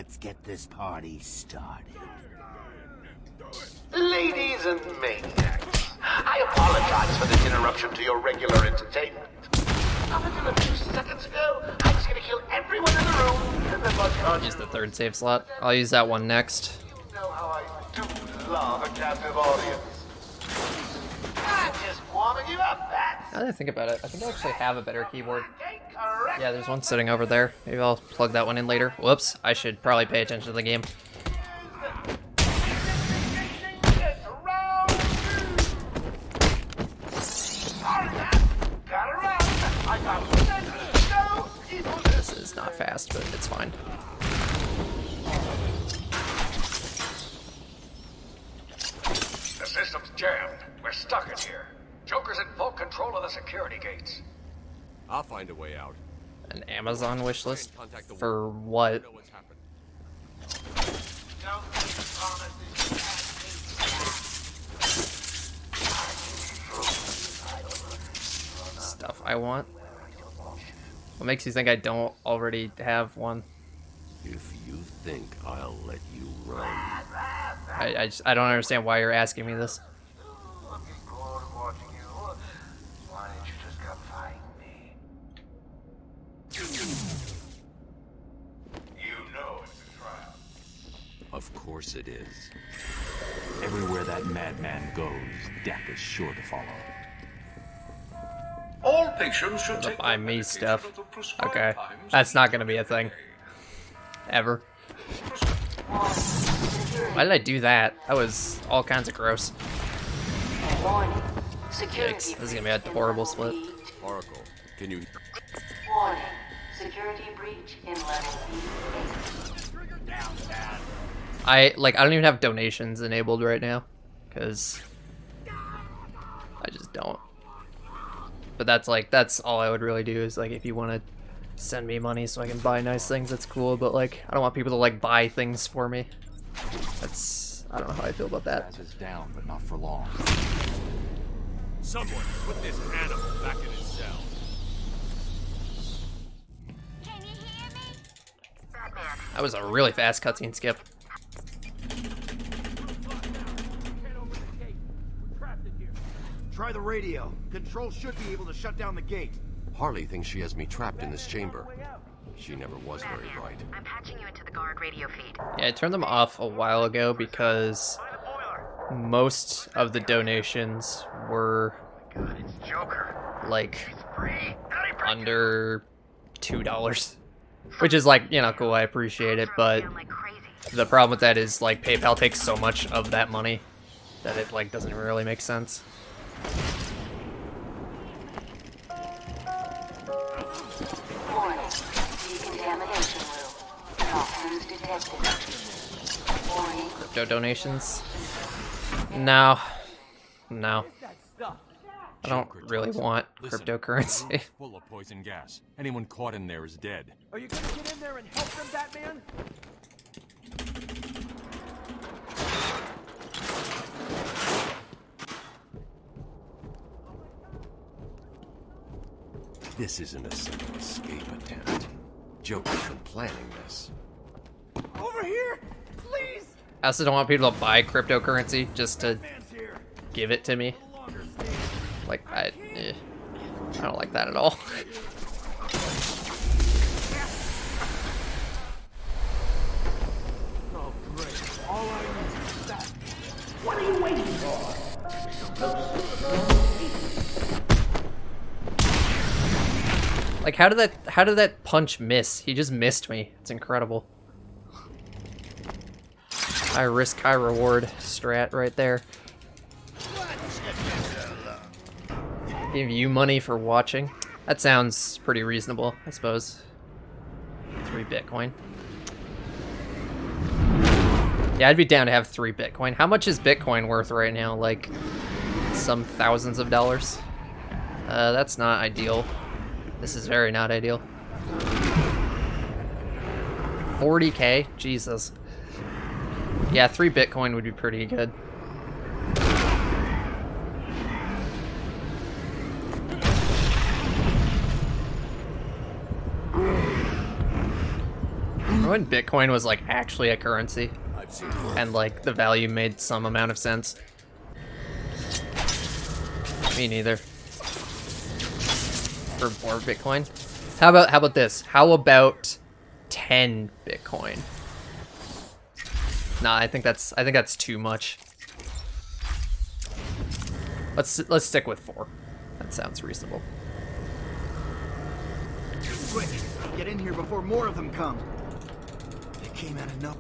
let's get this party started. Ladies and maniacs, I apologize for this interruption to your regular entertainment. Up until a few seconds ago, I was gonna kill everyone in the room, and then my Use the third save slot. I'll use that one next. You know how I do love a captive audience. I'm just warming you up, Bats. Now that I think about it, I think I actually have a better keyboard. Correct. Yeah, there's one sitting over there. Maybe I'll plug that one in later. Whoops, I should probably pay attention to the game. This is not fast, but it's fine. The system's jammed. We're stuck in here. Joker's in full control of the security gates. I'll find a way out. An Amazon wish list? For what? Stuff I want? What makes you think I don't already have one? If you think I'll let you run. I don't understand why you're asking me this. Of course it is. Everywhere that madman goes, death is sure to follow. All patients should take Buy me stuff. Okay, that's not gonna be a thing. Ever. Why did I do that? That was all kinds of gross. Warning. Security Yikes, this is gonna be a horrible split. Oracle, can you... Warning. Security breach in level B. I don't even have donations enabled right now, because I just don't. But that's all I would really do is if you want to send me money so I can buy nice things, that's cool. But I don't want people to buy things for me. I don't know how I feel about that. Is down, but not for long. Someone put this animal back in his cell. Can you hear me? That was a really fast cutscene skip. Try the radio. Control should be able to shut down the gate. Harley thinks she has me trapped in this chamber. She never was very bright. I'm patching you into the guard radio feed. Yeah, I turned them off a while ago because most of the donations were under $2, which is cool. I appreciate it, but the problem with that is PayPal takes so much of that money that it doesn't really make sense. Warning. Decontamination room. Toxins detected. Warning. Crypto donations? No. I don't really want cryptocurrency. Full of poison gas. Anyone caught in there is dead. Are you gonna get in there and help them, Batman? This isn't a simple escape attempt. Joker's been planning this. Over here, please. I also don't want people to buy cryptocurrency just to give it to me. I don't like that at all. Oh, great. All I need is that. What are you waiting for? How did that punch miss? He just missed me. It's incredible. High risk, high reward strat right there. Give you money for watching. That sounds pretty reasonable, I suppose. 3 Bitcoin. Yeah, I'd be down to have 3 Bitcoin. How much is Bitcoin worth right now? Some thousands of dollars? That's not ideal. This is very not ideal. 40K? Jesus. Yeah, 3 Bitcoin would be pretty good. when Bitcoin was like actually a currency I've seen worse. and like the value made some amount of sense? Me neither. For more Bitcoin. How about this? How about 10 Bitcoin? Nah, I think that's too much. Let's stick with 4. That sounds reasonable. Quick, get in here before more of them come. They came out of no.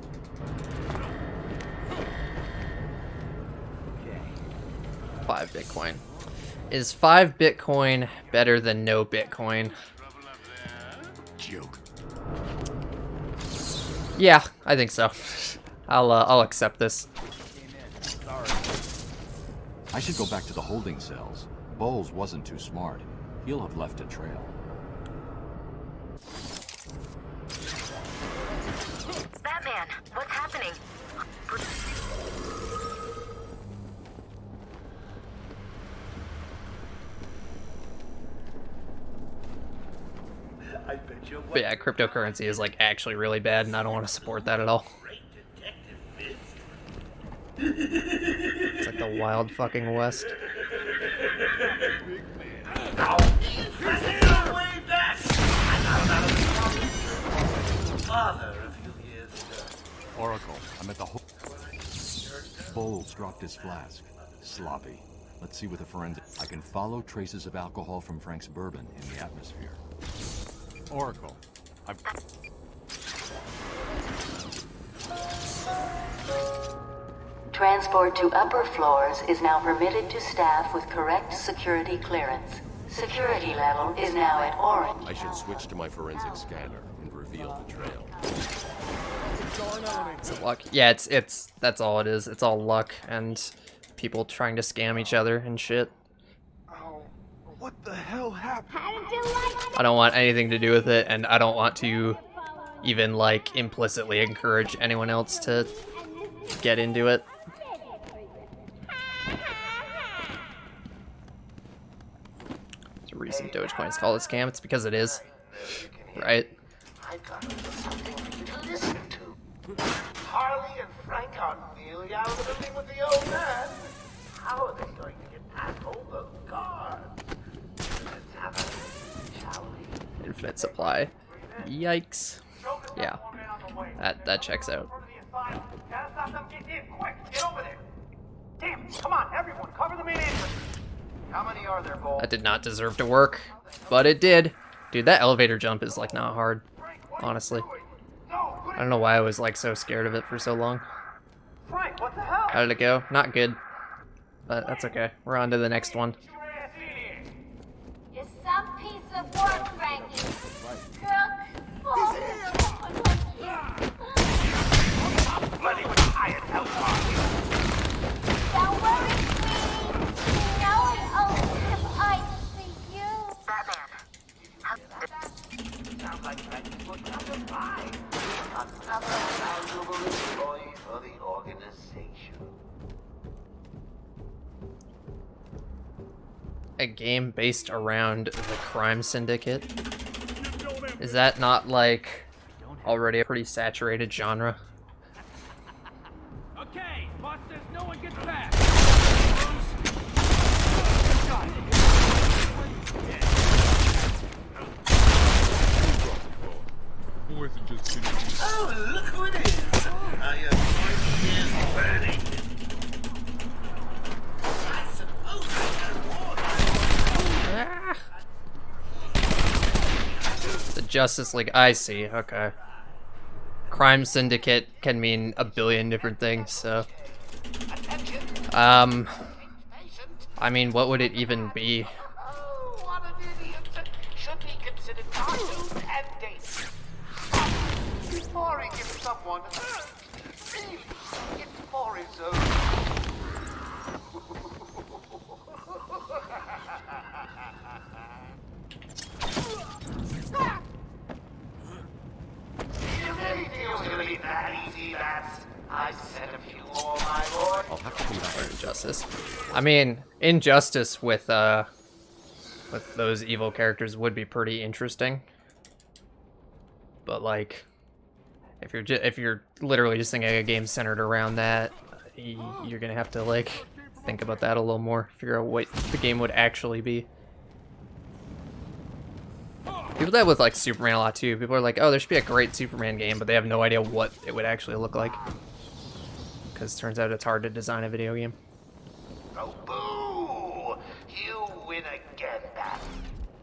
5 Bitcoin. Is 5 Bitcoin better than no Bitcoin? Joke. Yeah, I think so. I'll accept this. I should go back to the holding cells. Bowles wasn't too smart. He'll have left a trail. Batman, what's happening? But yeah, cryptocurrency is like actually really bad, and I don't want to support that at all. It's like the wild fucking west. Oracle, I'm at the Bowles dropped his flask. Sloppy. Let's see what the forensic... I can follow traces of alcohol from Frank's bourbon in the atmosphere. Oracle, I'm... Transport to upper floors is now permitted to staff with correct security clearance. Security level is now at orange. I should switch to my forensic scanner and reveal the trail. Is it luck? Yeah, it's that's all it is. It's all luck and people trying to scam each other and shit. Oh, what the hell happened? I don't want anything to do with it, and I don't want to even like implicitly encourage anyone else to get into it. There's a reason Dogecoin's called a scam. It's because it is, right? I got something for you to listen to. Harley and Frank are nearly out of the building with the old man. How are they going to get past all those guards? Let's have a shall we? Infinite supply. Yikes. Yeah, that checks out. Gotta stop them getting in, quick! Get over there! Damn, come on, everyone, cover the main entrance! How many are there, Cole? That did not deserve to work, but it did. Dude, that elevator jump is like not hard, honestly. I don't know why I was like so scared of it for so long. Frank, what the hell? How did it go? Not good, but that's okay. We're on to the next one. You're some piece of work, Frankie. Bloody tired outlaw! Don't worry, sweetie. You know it only if I see you. Batman. Sounds like Frank's put up a fight. Another valuable employee for the organization. A game based around the crime syndicate? Is that not like already a pretty saturated genre? Okay, busters, no one gets back! Oh, look who it is! I am 20 years burning. I suppose I can The Justice League, I see, okay. Crime syndicate can mean a billion different things, so... I mean, what would it even be? Oh, what an idiot! Should be considered cartoons and dates. Before he gives someone really it's for his own. Deal's gonna be that easy, lads. I said a few more, my boy. I'll have to come back. Injustice. I mean, Injustice with those evil characters would be pretty interesting. But like, If you're literally just thinking a game centered around that, you're gonna have to like think about that a little more, figure out what the game would actually be. People do that with like Superman a lot too. People are like, oh, there should be a great Superman game, but they have no idea what it would actually look like. Because it turns out it's hard to design a video game. Oh, boo! You win again, Bat.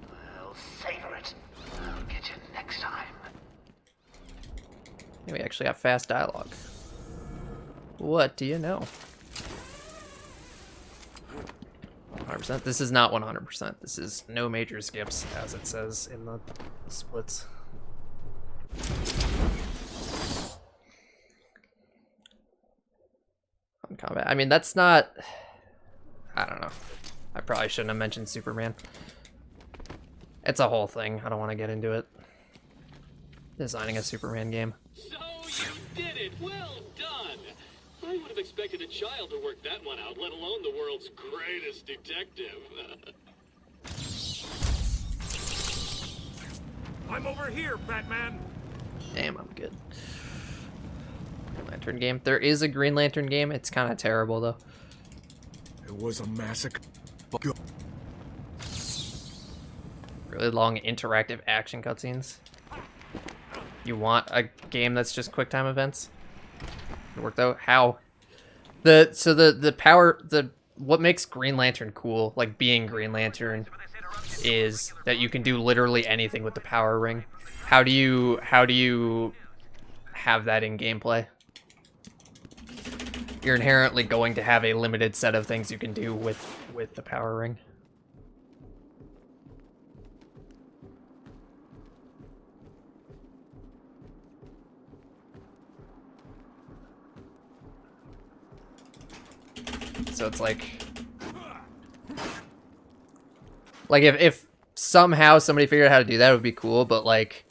Well, savor it. I'll get you next time. Yeah, we actually have fast dialogue. What do you know? 100%. This is not 100%. This is no major skips, as it says in the splits. On combat. I mean, that's not... I don't know. I probably shouldn't have mentioned Superman. It's a whole thing. I don't want to get into it. Designing a Superman game. So you did it! Well done! I would have expected a child to work that one out, let alone the world's greatest detective. I'm over here, Batman. Damn, I'm good. Green Lantern game. There is a Green Lantern game. It's kind of terrible, though. It was a massacre. Really long interactive action cutscenes. You want a game that's just QuickTime events? It worked out. How? What makes Green Lantern cool, like being Green Lantern, is that you can do literally anything with the power ring. How do you have that in gameplay? You're inherently going to have a limited set of things you can do with the power ring. So it's like if somehow somebody figured out how to do that, it would be cool, but like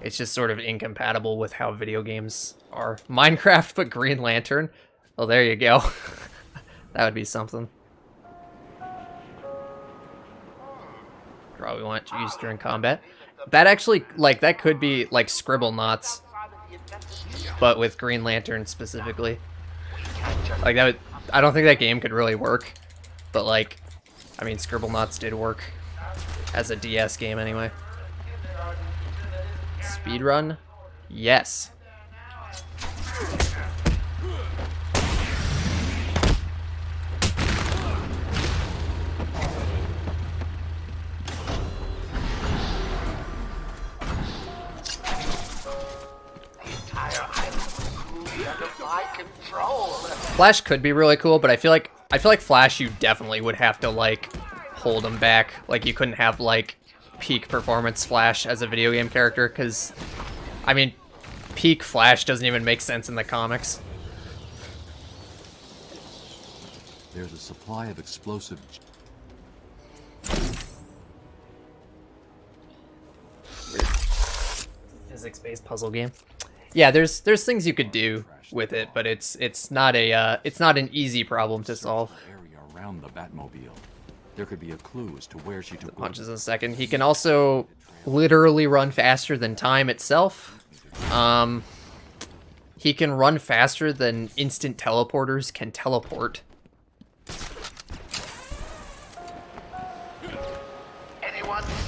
it's just sort of incompatible with how video games are. Minecraft but Green Lantern. Well, there you go. That would be something. Probably want to use during combat. That actually, like, that could be like Scribble Knots, but with Green Lantern specifically. Like that would, I don't think that game could really work, but like, I mean, Scribble Knots did work as a DS game anyway. Speedrun? Yes. Flash could be really cool, but I feel like Flash, you definitely would have to like hold him back. Like you couldn't have like peak performance Flash as a video game character, because I mean, peak Flash doesn't even make sense in the comics. There's a supply of explosive. Physics-based puzzle game. Yeah, there's things you could do with it, but it's not an easy problem to solve. Area around the Batmobile. There could be a clue as to where she took Punches in a second. He can also literally run faster than time itself. He can run faster than instant teleporters can teleport.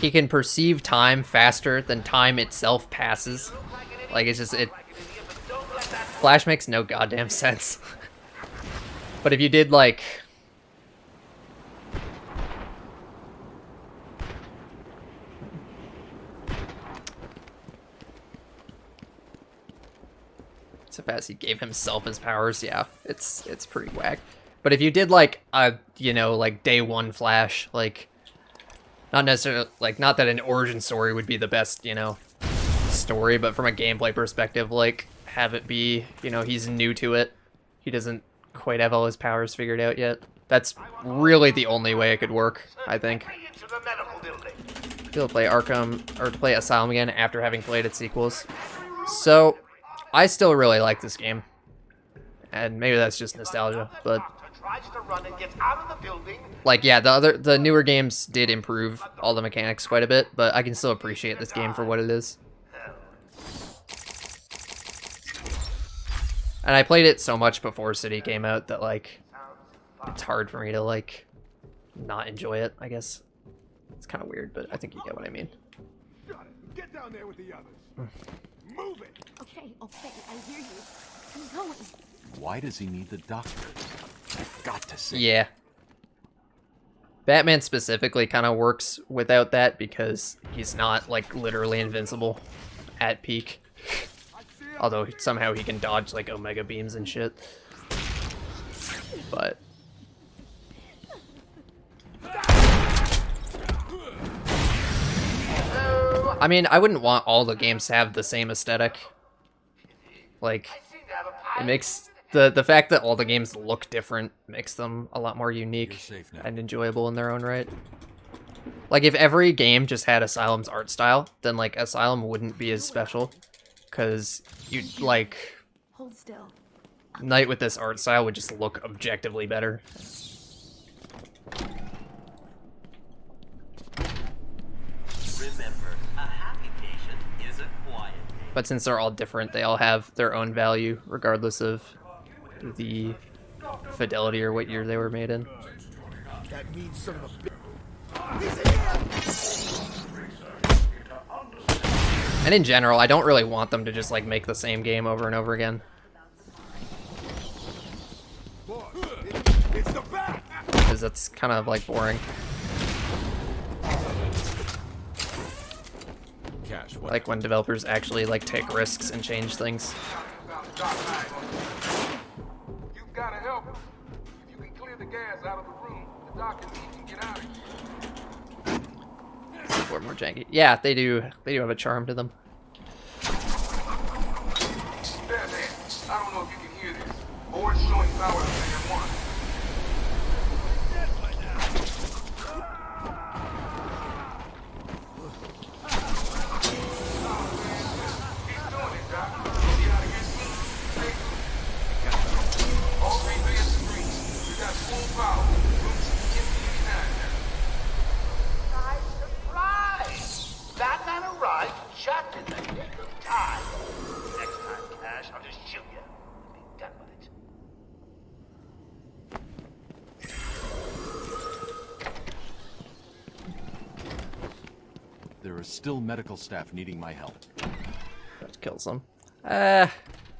He can perceive time faster than time itself passes. Like, it's just, Flash makes no goddamn sense. But if you did, like... So fast he gave himself his powers, yeah, it's pretty whack. But if you did, like, a, you know, like, day one Flash, like... Not necessarily, like, not that an origin story would be the best, you know, story, but from a gameplay perspective, like, have it be, you know, he's new to it. He doesn't quite have all his powers figured out yet. That's really the only way it could work, I think. You'll play Arkham, or to play Asylum again after having played its sequels. So, I still really like this game. And maybe that's just nostalgia, but... Like, yeah, the newer games did improve all the mechanics quite a bit, but I can still appreciate this game for what it is. And I played it so much before City came out that, like, it's hard for me to, like, not enjoy it, I guess. It's kind of weird, but I think you get what I mean. Get down there with the others. Move it. Okay, I hear you. I'm going. Why does he need the doctors? I've got to see. Yeah. Batman specifically kind of works without that because he's not, like, literally invincible at peak. Although somehow he can dodge, like, Omega beams and shit. But... I mean, I wouldn't want all the games to have the same aesthetic. Like, it makes... The fact that all the games look different makes them a lot more unique and enjoyable in their own right. Like, if every game just had Asylum's art style, then, like, Asylum wouldn't be as special. Because, you'd, like... Hold still. Night with this art style would just look objectively better. Remember, a happy patient is a quiet patient. But since they're all different, they all have their own value, regardless of the fidelity or what year they were made in. That means some of the... And in general, I don't really want them to just, like, make the same game over and over again. It's the bat. Because that's kind of, like, boring. Cash, what? Like when developers actually, like, take risks and change things. You've got to help him. If you can clear the gas out of the room, the doctor can get out of here. Or more janky. Yeah, they do have a charm to them. Batman, I don't know if you can hear this. Board's showing power to Player 1. He's doing it, Doc. Get out of here soon. All three vehicles agree. We got full power. Room's empty anytime now. Surprise! Batman arrived just in the nick of time. Next time, Cash, I'll just shoot you and be done with it. There is still medical staff needing my help. That kills him.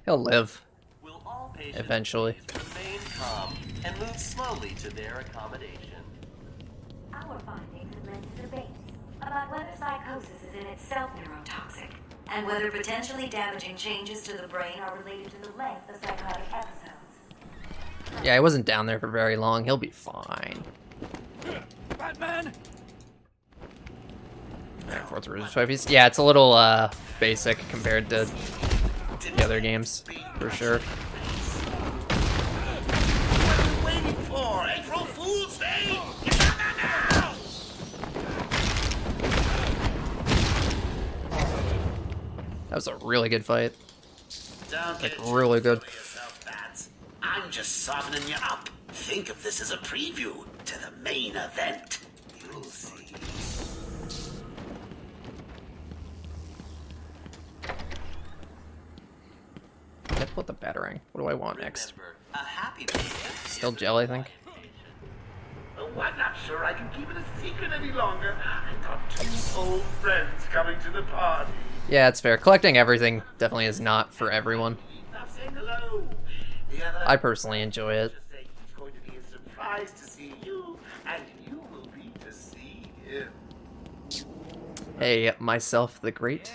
He'll live. Will all patients Eventually. remain calm and move slowly to their accommodation? Our findings have led to debates about whether psychosis is in itself neurotoxic, and whether potentially damaging changes to the brain are related to the length of psychotic episodes. Yeah, he wasn't down there for very long. He'll be fine. Batman. Yeah, it's a little basic compared to the other games, for sure. What are you waiting for? April Fool's Day? Now! That was a really good fight. Don't Like, get really good. for yourself, Bats. I'm just softening you up. Think of this as a preview to the main event. You'll see. I put the batarang. What do I want next? Remember, a happy patient Still is a gel, I think. quiet patient. Oh, I'm not sure I can keep it a secret any longer. I've got two old friends coming to the party. Yeah, it's fair. Collecting everything definitely is not for everyone. Now saying hello. The other I personally enjoy it. just say he's going to be a surprise to see you, and you will be to see him. Hey, myself the Great.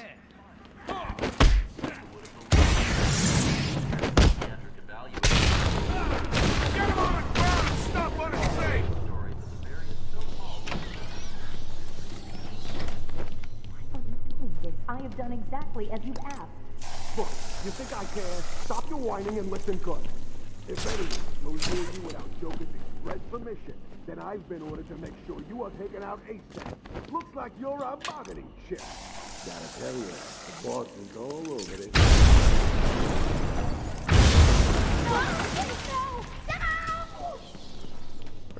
Get him on the ground and stop what it's saying. I have done exactly as you've asked. Look, you think I care? Stop your whining and listen good. If anyone goes near you without Joker's express permission, then I've been ordered to make sure you are taken out ASAP. Looks like you're a bargaining chip. Gotta tell you, the boss is all over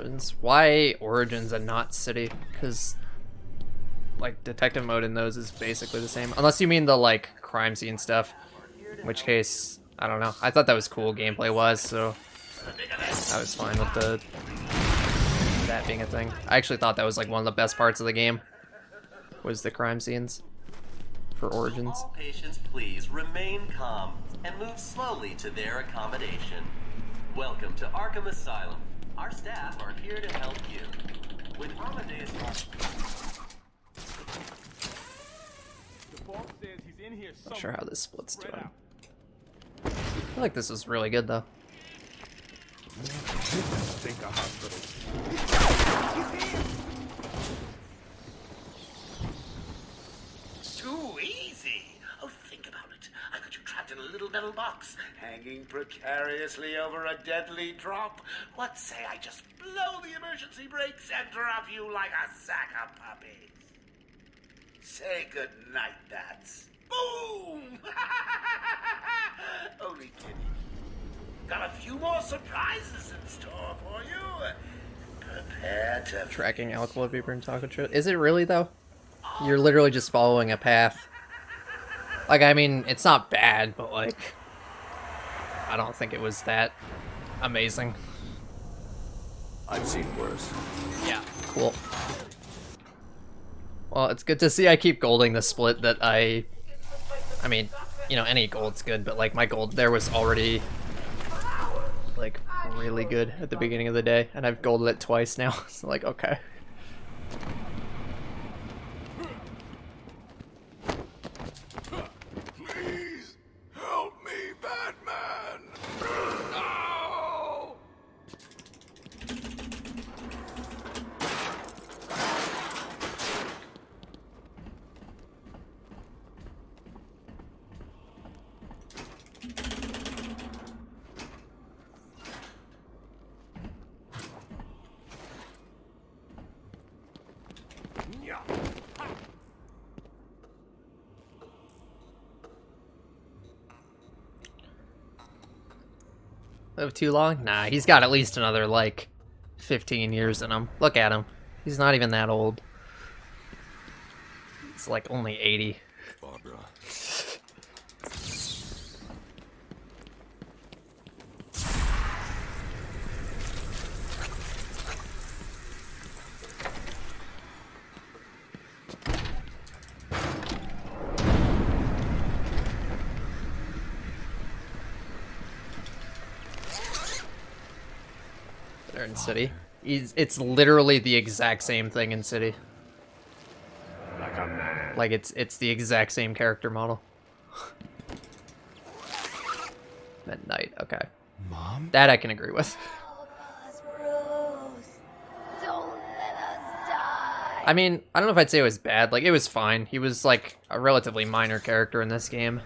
this. Why Origins and not City? Because, like, detective mode in those is basically the same. Unless you mean the, like, crime scene stuff. In which case, I don't know. I thought that was cool gameplay-wise, so I was fine with that being a thing. I actually thought that was like one of the best parts of the game, was the crime scenes for Origins. All patients, please remain calm and move slowly to their accommodation. Welcome to Arkham Asylum. Our staff are here to help you. With Amadeus. Not sure how this split's doing. I feel like this is really good though. Too easy. Oh, think about it. I've got you trapped in a little metal box, hanging precariously over a deadly drop. What say I just blow the emergency brakes and drop you like a sack of puppies? Say goodnight, bats. Boom! Only kidding. Got a few more surprises in store for you. Prepare to... Tracking alcohol vapor and taco chip. Is it really though? You're literally just following a path. Like, I mean, it's not bad, but like, I don't think it was that amazing. I've seen worse. Yeah, cool. Well, it's good to see I keep golding the split that I mean, you know, any gold's good, but like my gold there was already like really good at the beginning of the day, and I've golded it twice now. So like, okay. Please help me, Batman! No! Live too long? Nah, he's got at least another, like, 15 years in him. Look at him. He's not even that old. He's, like, only 80. Barbara. They're in City. It's literally the exact same thing in City. Like a man. Like, it's the exact same character model. Midnight, okay. Mom? That I can agree with. Don't let us die. I mean, I don't know if I'd say it was bad. Like, it was fine. He was, like, a relatively minor character in this game.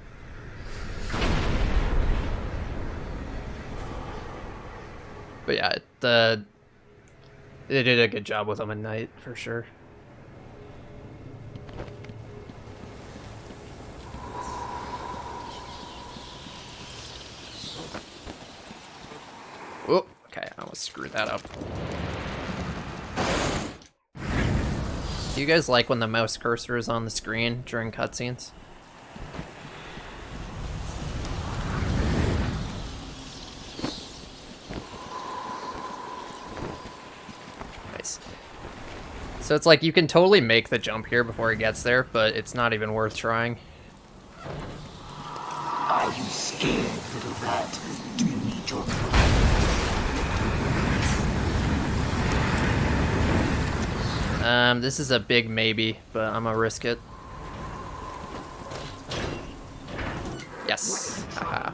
But yeah, they did a good job with him at night, for sure. Oh, okay, I almost screwed that up. Do you guys like when the mouse cursor is on the screen during cutscenes? Nice. So it's like you can totally make the jump here before he gets there, but it's not even worth trying. Are you scared, little rat? Do you need your... This is a big maybe, but I'm gonna risk it. Yes. Haha.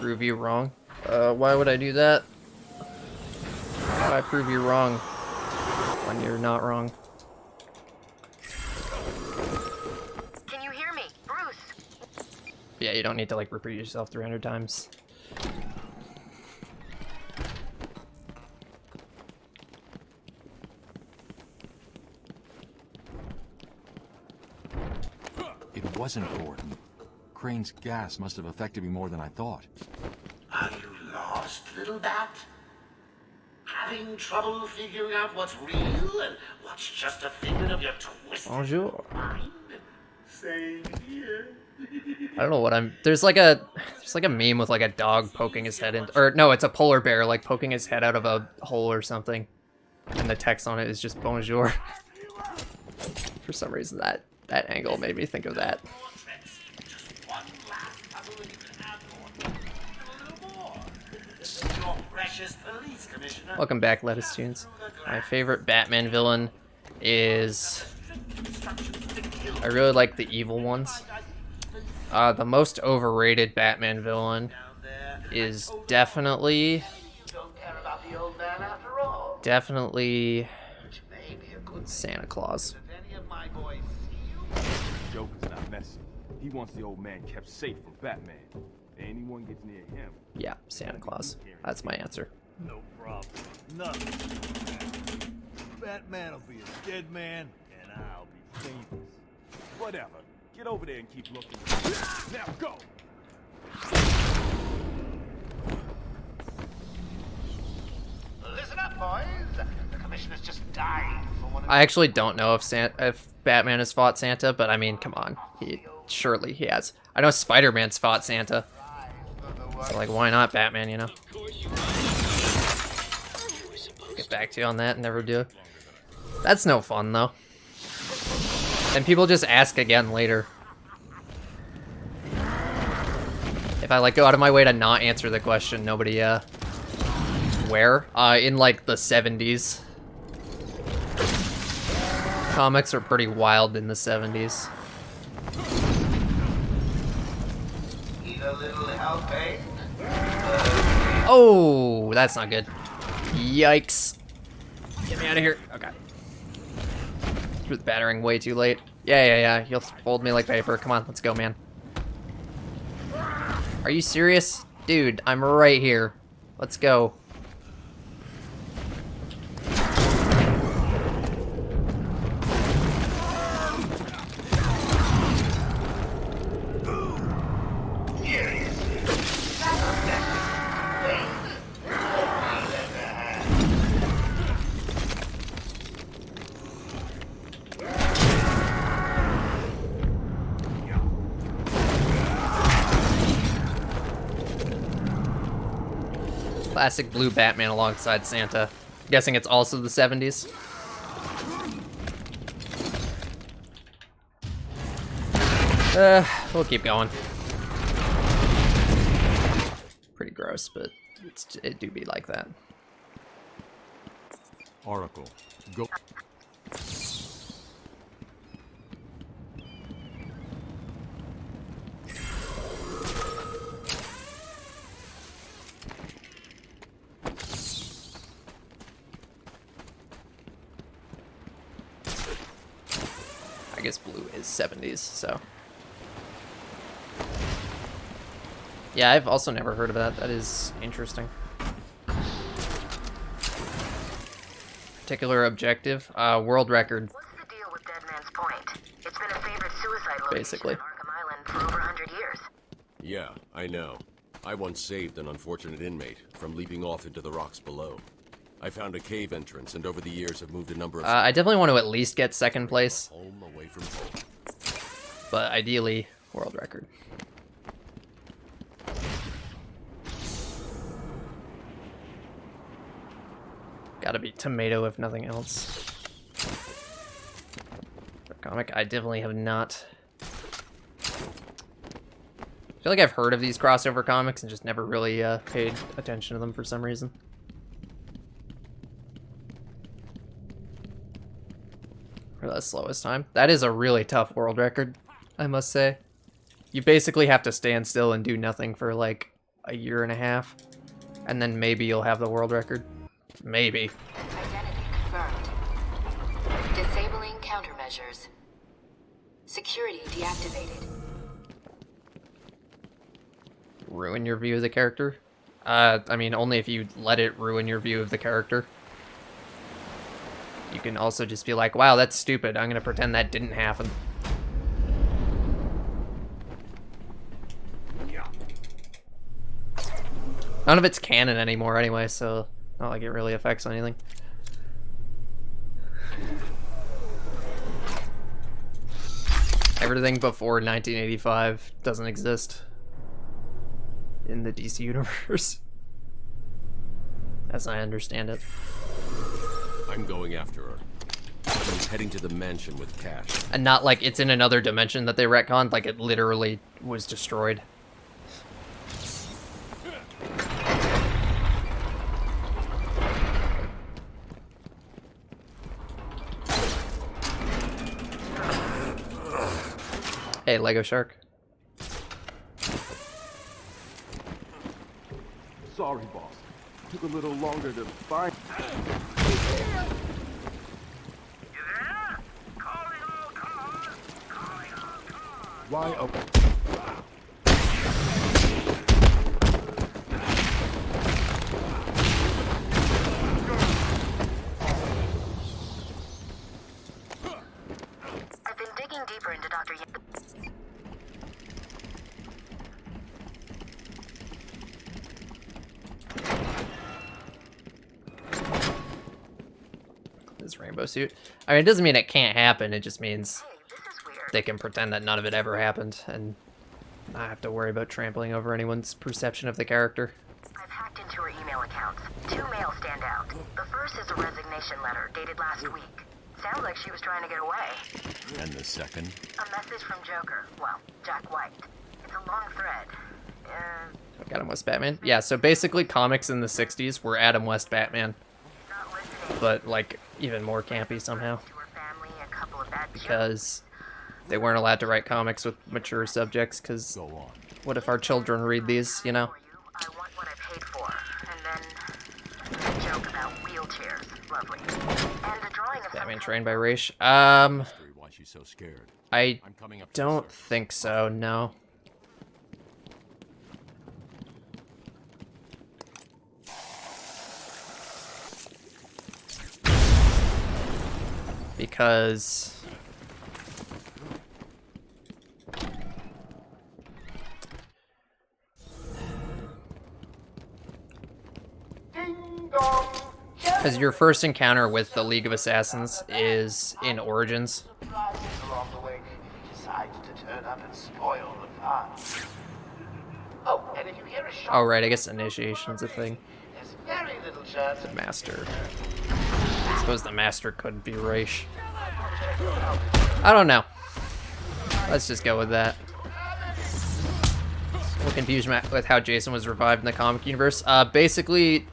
Prove you wrong. Why would I do that? Why prove you wrong when you're not wrong? Can you hear me? Bruce? Yeah, you don't need to like repeat yourself 300 times. It wasn't Gordon. Crane's gas must have affected me more than I thought. Are you lost, little bat? Having trouble figuring out what's real and what's just a figment of your twisted Bonjour. mind? Same here. I don't know what I'm. There's like a meme with like a dog poking his head in, or no, it's a polar bear like poking his head out of a hole or something, and the text on it is just bonjour. For some reason, that angle made me think of that. Welcome back, Lettuce Tunes. My favorite Batman villain is... I really like the evil ones. The most overrated Batman villain is definitely Santa Claus. Joker's not messing. He wants the old man kept safe from Batman. If anyone gets near him... Yeah, Santa Claus. That's my answer. No problem. Nothing. Batman will be a dead man, and I'll be famous. Whatever. Get over there and keep looking. Now go! Listen up, boys. The commissioner's just dying for one of I actually don't know if Batman has fought Santa, but I mean, come on. Surely he has. I know Spider-Man's fought Santa. So, like, why not Batman, you know? Get back to you on that, never do. That's no fun, though. And people just ask again later. If I, like, go out of my way to not answer the question, nobody, where? In, like, the 70s. Comics are pretty wild in the 70s. Need a little help, eh? Oh, that's not good. Yikes. Get me out of here. Okay. Threw the battering way too late. Yeah. You'll fold me like paper. Come on, let's go, man. Are you serious? Dude, I'm right here. Let's go. Classic blue Batman alongside Santa. I'm guessing it's also the 70s. We'll keep going. Pretty gross, but it do be like that. Oracle, go. I guess blue is 70s, so. Yeah, I've also never heard of that. That is interesting. Particular objective, world record. What's the deal with Dead Man's Point? It's been a favorite suicide location Basically. in Arkham Island for over 100 years. Yeah, I know. I once saved an unfortunate inmate from leaping off into the rocks below. I found a cave entrance, and over the years have moved a number of... I definitely want to at least get second place. Home away from home. But ideally, world record. Gotta be tomato if nothing else. For comic, I definitely have not. I feel like I've heard of these crossover comics and just never really paid attention to them for some reason. For the slowest time. That is a really tough world record, I must say. You basically have to stand still and do nothing for like a year and a half. And then maybe you'll have the world record. Maybe. Identity confirmed. Disabling countermeasures. Security deactivated. Ruin your view of the character? I mean, only if you let it ruin your view of the character. You can also just be like, wow, that's stupid. I'm gonna pretend that didn't happen. None of it's canon anymore anyway, so not like it really affects anything. I everything before 1985 doesn't exist in the DC universe, as I understand it. I'm going after her. She's heading to the mansion with cash. And not like it's in another dimension that they retconned, like it literally was destroyed. Hey, Lego Shark. Sorry, boss. Took a little longer to find. Why? Okay. I've been digging deeper into Dr. This rainbow suit. I mean, it doesn't mean it can't happen. It just means they can pretend that none of it ever happened and not have to worry about trampling over anyone's perception of the character. I've hacked into her email accounts. 2 mails stand out. The first is a resignation letter dated last week. Sounds like she was trying to get away. And the second? A message from Joker. Well, Jack White. It's a long thread. Adam West Batman? Yeah, so basically comics in the 60s were Adam West Batman. But, like, even more campy somehow. Because they weren't allowed to write comics with mature subjects, because what if our children read these, you know? I want what I paid for. And then a joke about wheelchairs. Lovely. And a drawing of Batman trained by Raish. Why she's so scared. I don't think so, no. Because your first encounter with the League of Assassins is in Origins. Along the way, he decides to turn up and spoil the fun. Oh, and if you hear a shot, Oh right, I guess Initiation's a thing. there's very little chance of Master. I suppose the Master could be Raish. I don't know. Let's just go with that. A little confused with how Jason was revived in the comic universe. Basically,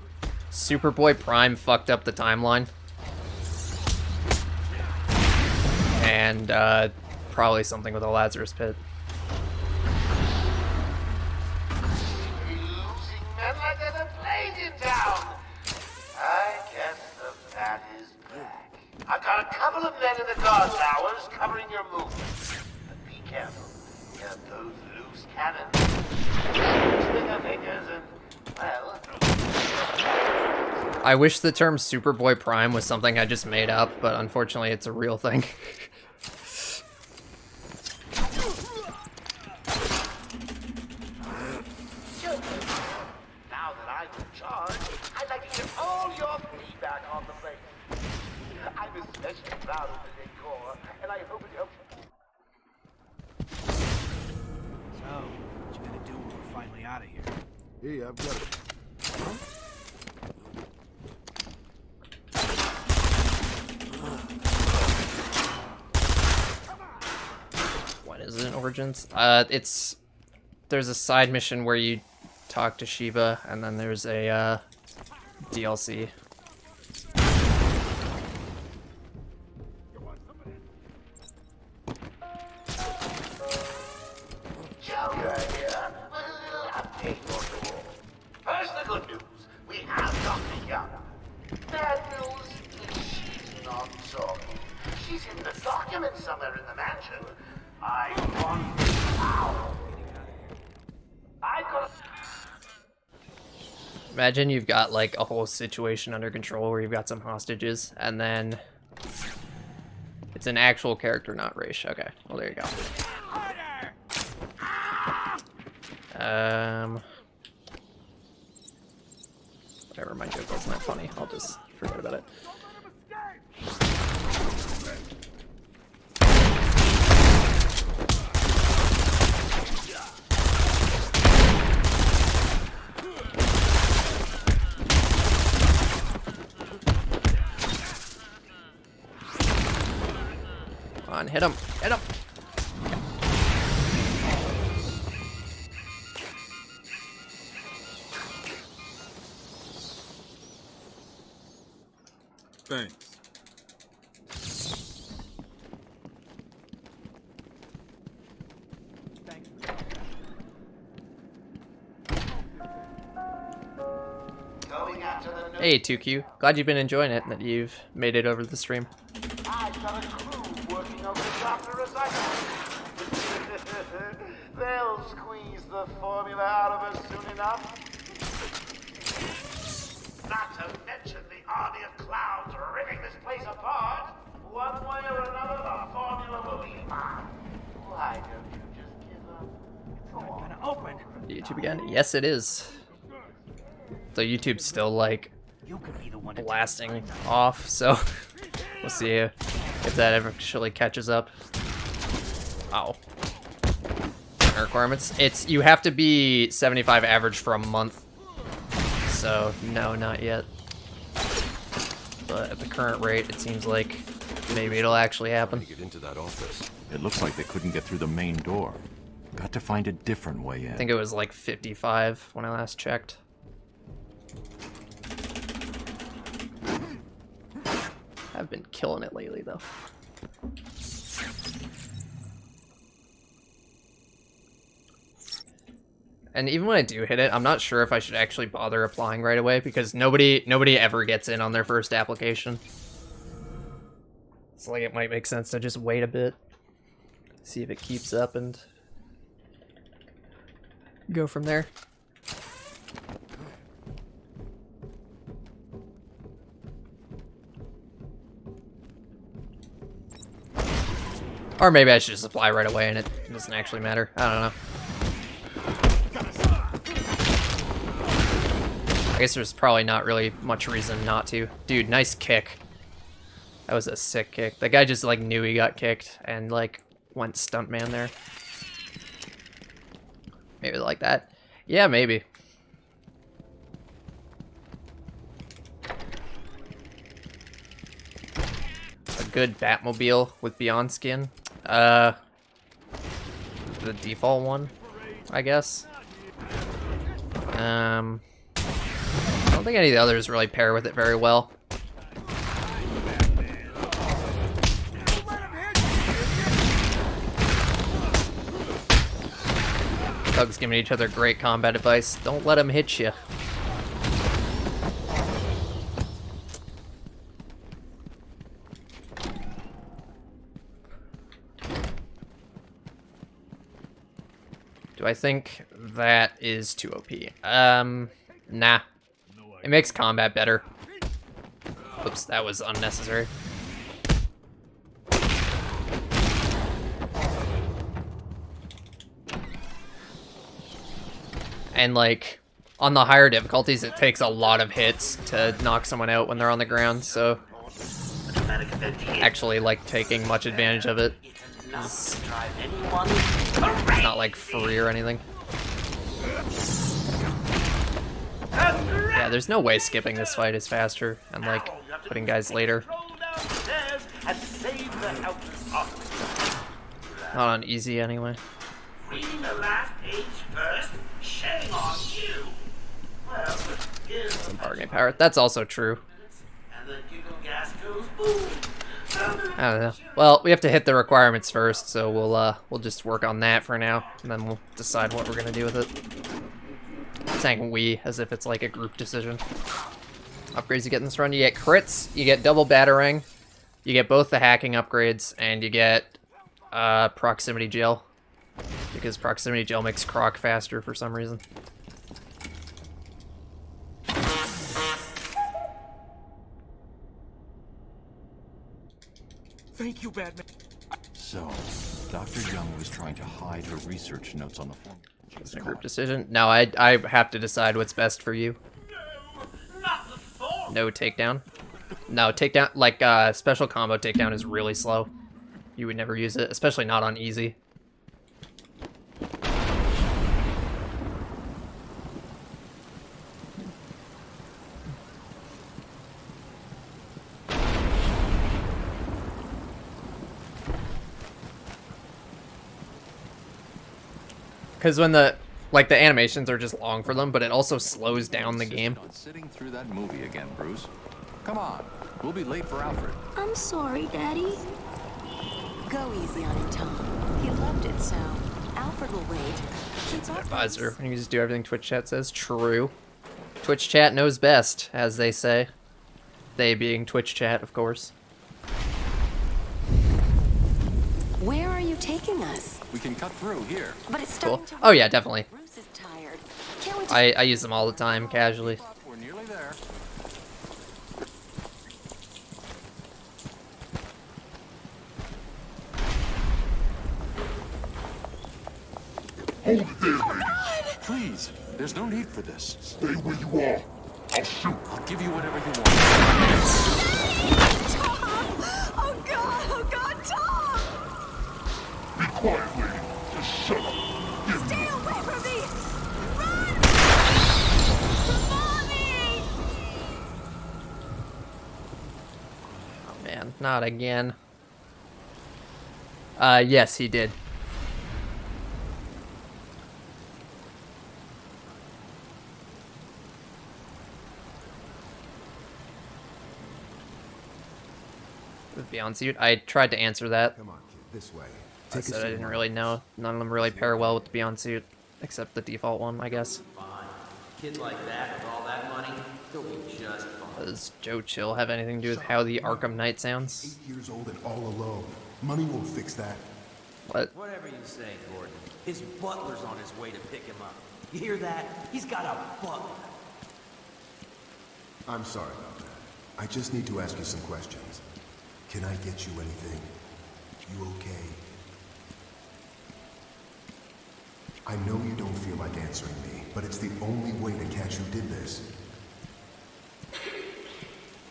Superboy Prime fucked up the timeline. And probably something with a Lazarus Pit. losing men like there's a plague in town. I guess the bat is back. I've got a couple of men in the guard towers covering your movements. But be careful. Get those loose cannons. Stinger fingers and, well... I wish the term Superboy Prime was something I just made up, but unfortunately it's a real thing. Now that I'm in charge, I'd like to get all your feedback on the place. I'm especially proud of the decor, and I hope it helps. So, what you gonna do when we're finally out of here? Hey, I've got it. What is it in Origins? There's a side mission where you talk to Shiva, and then there's a DLC. Joker here, with a little update for you all. First, the good news. We have Dr. Young. Bad news, she's not talking. She's in the document somewhere in the mansion. I want out. I've got Imagine you've got like a whole situation under control where you've got some hostages, and then it's an actual character, not Raish. Okay, well there you go. Whatever, my joke wasn't that funny. I'll just forget about it. Come on, hit him. Hit him. Thanks. Hey 2Q, glad you've been enjoying it and that you've made it over the stream. I've got a crew working on this after recycling. They'll squeeze the formula out of us soon enough. Not to mention the army of clowns ripping this place apart. One way or another, the formula will be mine. Why don't you just give up? It's all Gonna open. YouTube again? Yes, it is. So YouTube's still like You could be the one blasting off, so we'll see if that ever actually catches up. Ow. Requirements. It's you have to be 75 average for a month. So no, not yet. But at the current rate, it seems like maybe it'll actually happen. Get into that office. It looks like they couldn't get through the main door. Got to find a different way in. I think it was like 55 when I last checked. I've been killing it lately, though. And even when I do hit it, I'm not sure if I should actually bother applying right away because nobody ever gets in on their first application. So like it might make sense to just wait a bit, see if it keeps up, and go from there. Or maybe I should just apply right away and it doesn't actually matter. I don't know. I guess there's probably not really much reason not to. Dude, nice kick. That was a sick kick. The guy just like knew he got kicked and like went stuntman there. Maybe like that. Yeah, maybe. A good Batmobile with Beyond Skin. The default one, I guess. I don't think any of the others really pair with it very well. Thugs giving each other great combat advice. Don't let them hit you. Do I think that is too OP? Nah. It makes combat better. Oops, that was unnecessary. And like, on the higher difficulties, it takes a lot of hits to knock someone out when they're on the ground, so actually like taking much advantage of it is not like free or anything. Yeah, there's no way skipping this fight is faster and like putting guys later. Not on easy anyway. Reading the last page first, shame on you. Well, here's Some bargaining power. That's also true. and the giggle gas goes boom. I don't know. Well, we have to hit the requirements first, so we'll just work on that for now, and then we'll decide what we're gonna do with it. I'm saying we as if it's like a group decision. Upgrades you get in this run: you get crits, you get double batarang, you get both the hacking upgrades, and you get proximity gel, because proximity gel makes Croc faster for some reason. Thank you, Batman. So, Dr. Young was trying to hide her research notes on the form. It's a group decision. No, I have to decide what's best for you. No takedown. No takedown. Like special combo takedown is really slow. You would never use it, especially not on easy. Because when the animations are just long for them, but it also slows down the game. Sitting through that movie again, Bruce. Come on, we'll be late for Alfred. I'm sorry, Daddy. Go easy on him, Tom. He loved it, so Alfred will wait. It's all Advisor, you just do everything Twitch chat says. True. Twitch chat knows best, as they say. They being Twitch chat, of course. Where are you taking us? We can cut through here. But it's Cool. starting to Oh yeah, definitely. Bruce is tired. Can't we just... I use them all the time, casually. We're nearly there. Hold it there, lady. Please, there's no need for this. Stay where you are. I'll shoot. I'll give you whatever you want. Oh God, Tom! Be quiet, lady. Just shut up. Stay away from me! Run! Mommy! Oh man, not again. Yes, he did. With Beyond Suit, I tried to answer that. Come on, kid. This way. I said I didn't really know. None of them really pair well with the Beyond Suit, except the default one, I guess. Fine. Kid like that with all that money, he'll be just fine. Does Joe Chill have anything to do with how the Arkham Knight sounds? 8 years old and all alone. Money won't fix that. What? Whatever you say, Gordon. His butler's on his way to pick him up. You hear that? He's got a butler. I'm sorry about that. I just need to ask you some questions. Can I get you anything? You okay? I know you don't feel like answering me, but it's the only way to catch who did this.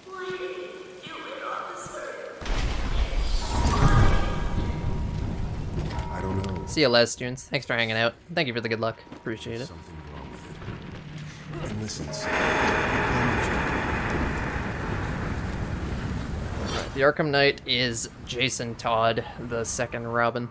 Why did you do it, officer? I don't know. See you, Les students. Thanks for hanging out. Thank you for the good luck. Appreciate it. Something wrong with it. And listen, The Arkham Knight is Jason Todd, the second Robin.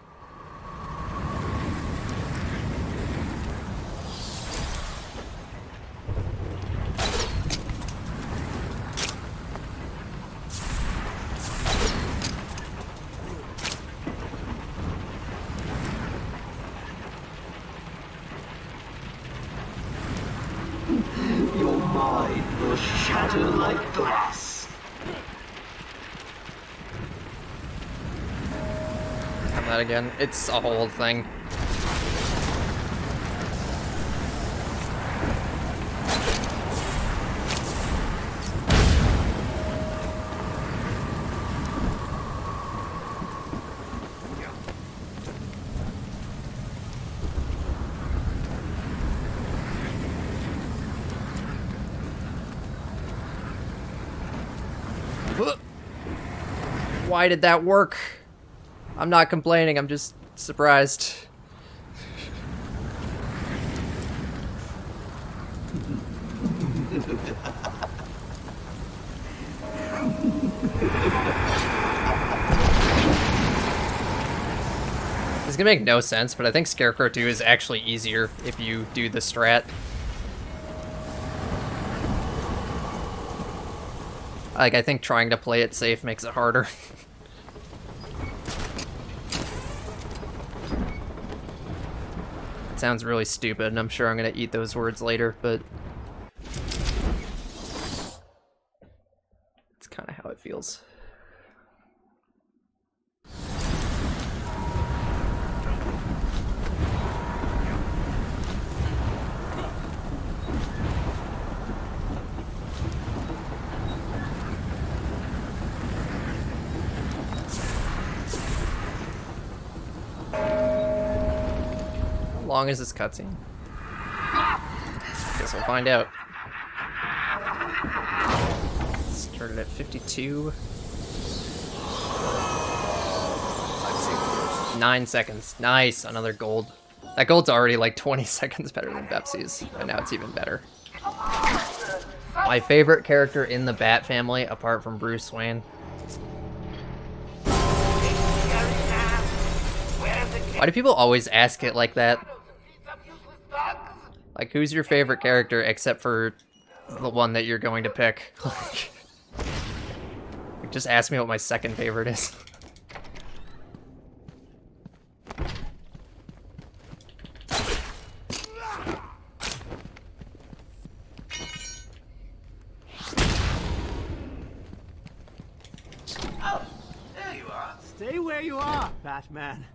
Your mind will shatter like glass. That again. It's a whole thing. Why did that work? I'm not complaining, I'm just surprised. It's gonna make no sense, but I think Scarecrow 2 is actually easier if you do the strat. Like, I think trying to play it safe makes it harder. It sounds really stupid, and I'm sure I'm gonna eat those words later, but it's kind of how it feels. How long is this cutscene? Guess we'll find out. Started at 52. 9 seconds. Nice, another gold. That gold's already like 20 seconds better than Pepsi's, and now it's even better. My favorite character in the Bat family, apart from Bruce Wayne. Why do people always ask it like that? Like, who's your favorite character except for the one that you're going to pick? Just ask me what my second favorite is. Oh, there you are. Stay where you are, Batman.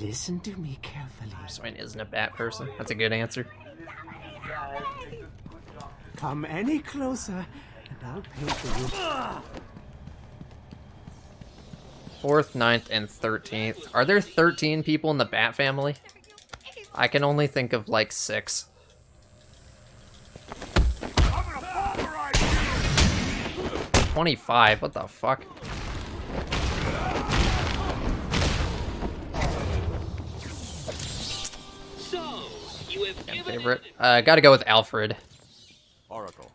Listen to me carefully. Swain isn't a bat person. That's a good answer. Come any closer, and I'll pay for you. 4th, 9th, and 13th. Are there 13 people in the Bat family? I can only think of like 6. I'm gonna pulverize you! 25, what the fuck? So, you have given Favorite? Gotta go with Alfred. Oracle.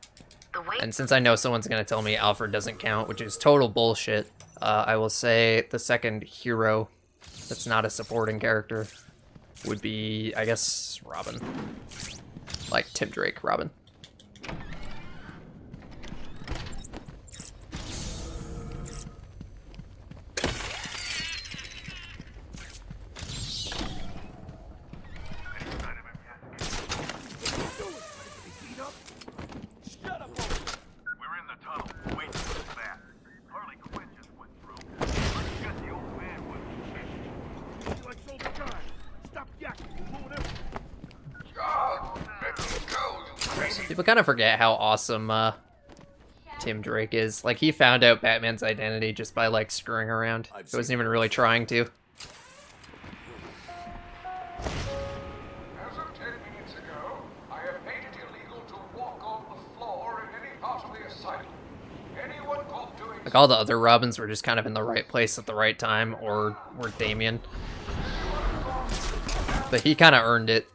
And since I know someone's gonna tell me Alfred doesn't count, which is total bullshit, I will say the second hero that's not a supporting character would be, I guess, Robin. Like Tim Drake, Robin. People kind of forget how awesome Tim Drake is. Like, he found out Batman's identity just by, like, screwing around. He wasn't even really trying to. As of 10 minutes ago, I have made it illegal to walk on the floor in any part of the asylum. Anyone caught doing Like, all the other Robins were just kind of in the right place at the right time, or were Damian. But he kind of earned it.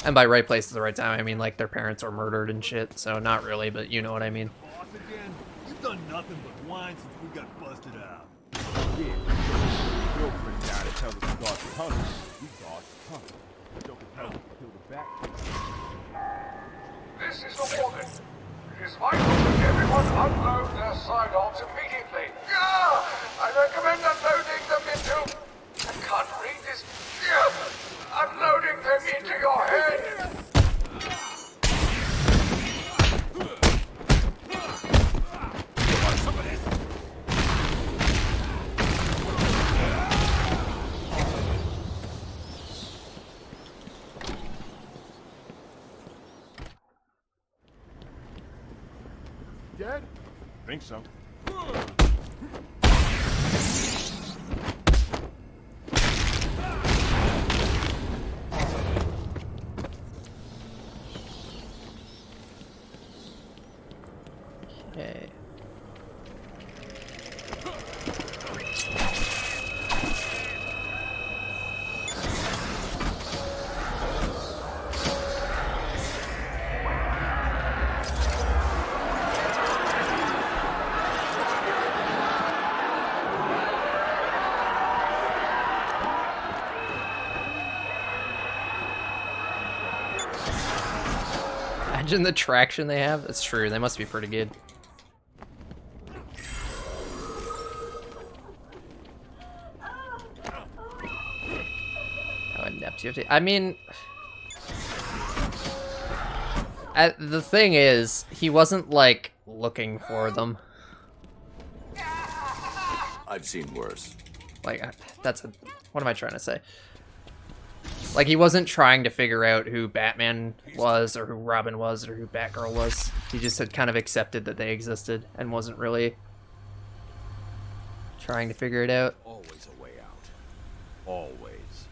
And by right place at the right time, I mean, like, their parents were murdered and shit, so not really, but you know what I mean. Boss again? You've done nothing but whine since we got busted out. Yeah, girlfriend died to tell us to guard the tunnel. We guard the tunnel. Joker tells us to kill the bat. This is a warning. It is vital that everyone unload their sidearms immediately. I recommend unloading them into... I can't read this. Unloading them into your head. Some of this. Dead? Think so. Okay. Imagine the traction they have. It's true, they must be pretty good. How inept you have to... I mean... the thing is, he wasn't, like, looking for them. I've seen worse. Like, that's a... What am I trying to say? Like, he wasn't trying to figure out who Batman was, or who Robin was, or who Batgirl was. He just had kind of accepted that they existed, and wasn't really trying to figure it out. Always a way out. Always.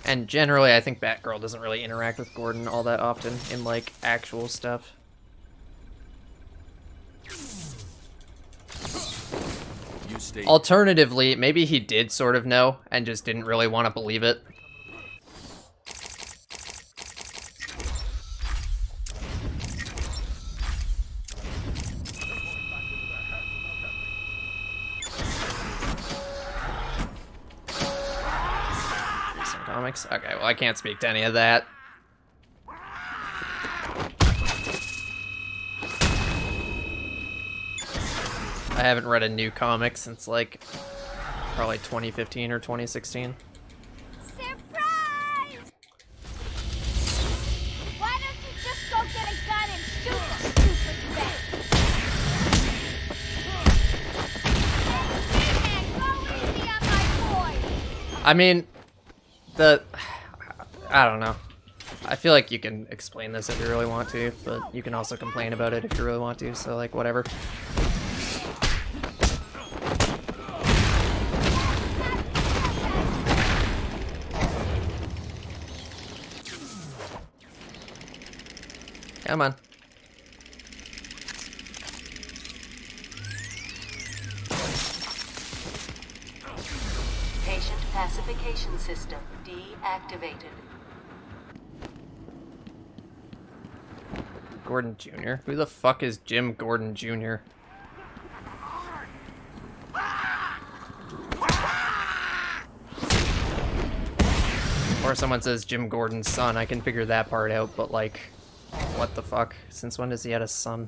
And generally, I think Batgirl doesn't really interact with Gordon all that often in, like, actual stuff. Alternatively, maybe he did sort of know and just didn't really want to believe it. comics? Okay, well I can't speak to any of that. I haven't read a new comic since like probably 2015 or 2016. Surprise! Why don't you just go get a gun and shoot the stupid thing? Hey, man, go easy on my boy! I mean, I don't know. I feel like you can explain this if you really want to, but you can also complain about it if you really want to, so like whatever. Come on. Patient pacification system deactivated. Gordon Jr.? Who the fuck is Jim Gordon Jr.? Or someone says Jim Gordon's son, I can figure that part out, but like, what the fuck? Since when does he have a son?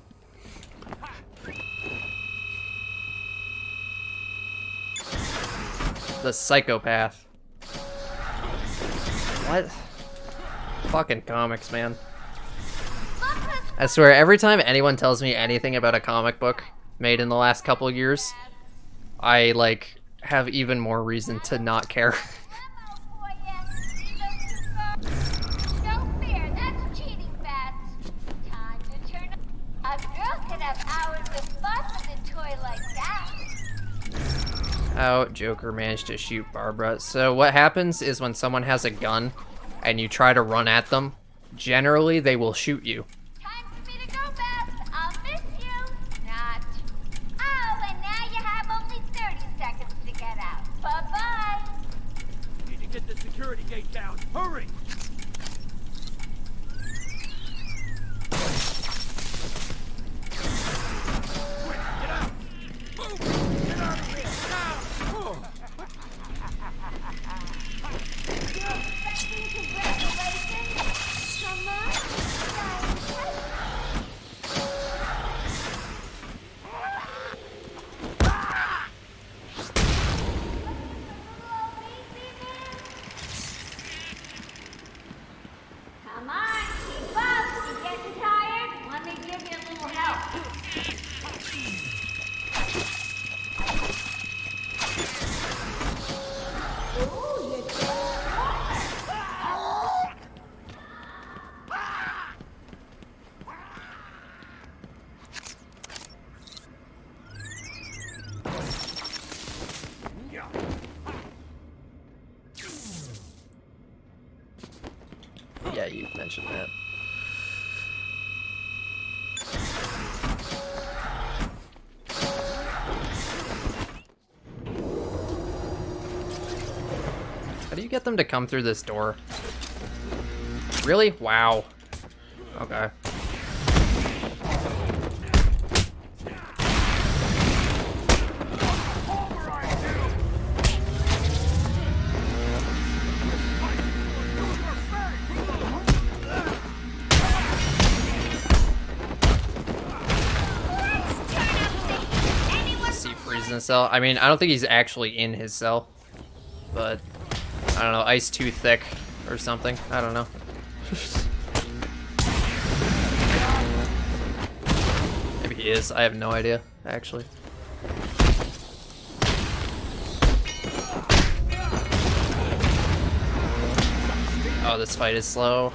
The psychopath. What? Fucking comics, man. I swear, every time anyone tells me anything about a comic book made in the last couple of years, I, like, have even more reason to not care. No fear, that's cheating, Bats. Time to turn up. A girl can have hours of fun with a toy like that. How Joker managed to shoot Barbara. So what happens is when someone has a gun and you try to run at them, generally they will shoot you. Time for me to go, Bats. I'll miss you. Not. Oh, and now you have only 30 seconds to get out. Bye-bye. Need to get the security gate down. Hurry! Quick, get out! Move! Get out of here! Now! Expecting congratulations? Come on. Come on, keep up. You getting tired? Let me give you a little help. Ooh, you're Yeah, you mentioned that. How do you get them to come through this door? Really? Wow. Okay. In a cell. I mean, I don't think he's actually in his cell, but I don't know, ice too thick or something. I don't know. Maybe he is. I have no idea, actually. Oh, this fight is slow.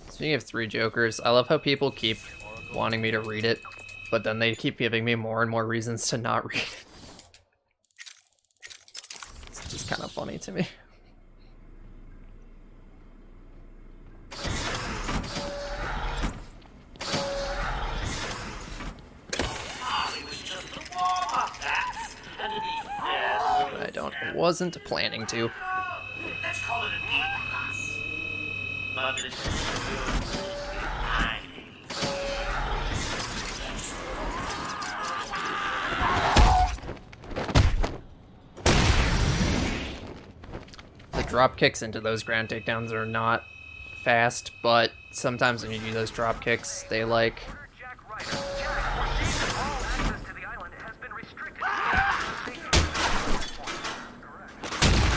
Speaking of 3 Jokers, I love how people keep wanting me to read it, but then they keep giving me more and more reasons to not read it. It's just kind of funny to me. I wasn't planning to. Let's call it a The drop kicks into those ground takedowns are not fast, but sometimes when you do those drop kicks, they like...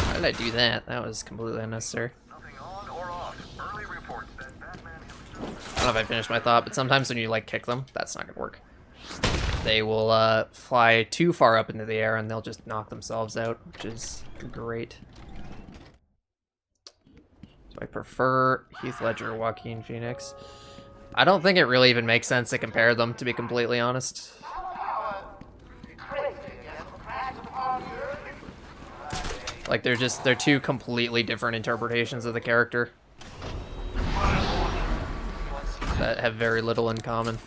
Why did I do that? That was completely unnecessary. I don't know if I finished my thought, but sometimes when you like kick them, that's not gonna work. They will fly too far up into the air and they'll just knock themselves out, which is great. Do I prefer Heath Ledger or Joaquin Phoenix? I don't think it really even makes sense to compare them, to be completely honest. Like, they're two completely different interpretations of the character that have very little in common.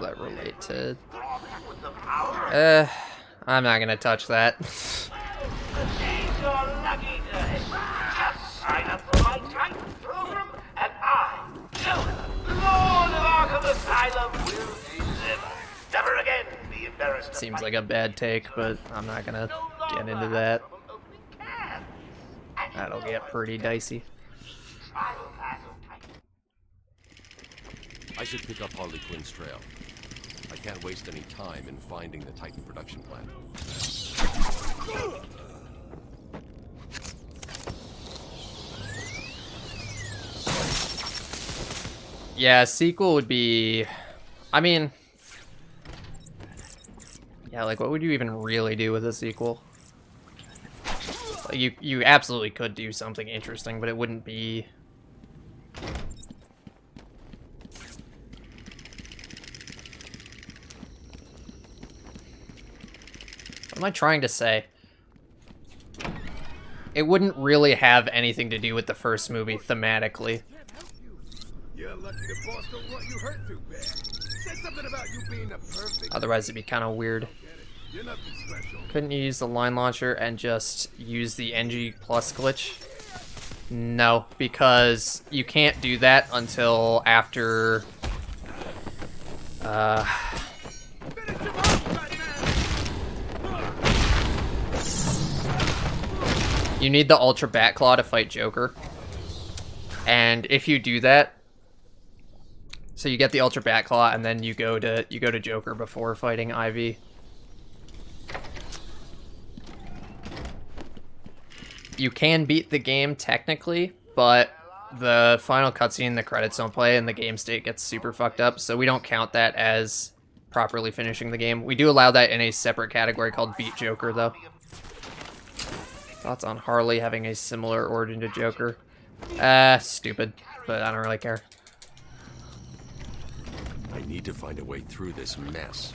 That relate to... I'm not gonna touch that. Seems like a bad take, but I'm not gonna get into that. That'll get pretty dicey. I should pick up Harley Quinn's trail. I can't waste any time in finding the Titan production plant. Yeah, a sequel would be... I mean... Yeah, like, what would you even really do with a sequel? Like, you absolutely could do something interesting, but it wouldn't be... What am I trying to say? It wouldn't really have anything to do with the first movie thematically. You're lucky the boss don't want you hurt too bad. Said something about you being the perfect. Otherwise it'd be kind of weird. You're nothing special. Couldn't you use the line launcher and just use the NG plus glitch? No, because you can't do that until after... You need the Ultra Bat Claw to fight Joker. And if you do that, so you get the Ultra Bat Claw and then you go to Joker before fighting Ivy. You can beat the game technically, but the final cutscene, the credits don't play, and the game state gets super fucked up, so we don't count that as properly finishing the game. We do allow that in a separate category called Beat Joker, though. Thoughts on Harley having a similar origin to Joker? Stupid, but I don't really care. I need to find a way through this mess.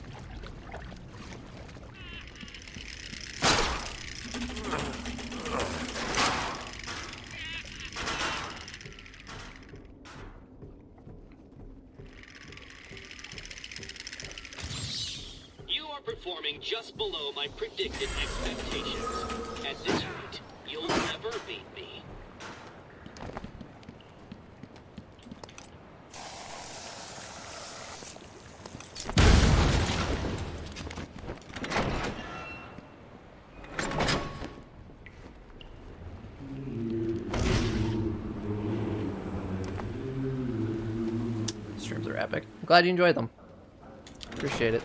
You are performing just below my predicted expectations. At this rate, you'll never beat me. Streams are epic. I'm glad you enjoyed them. Appreciate it.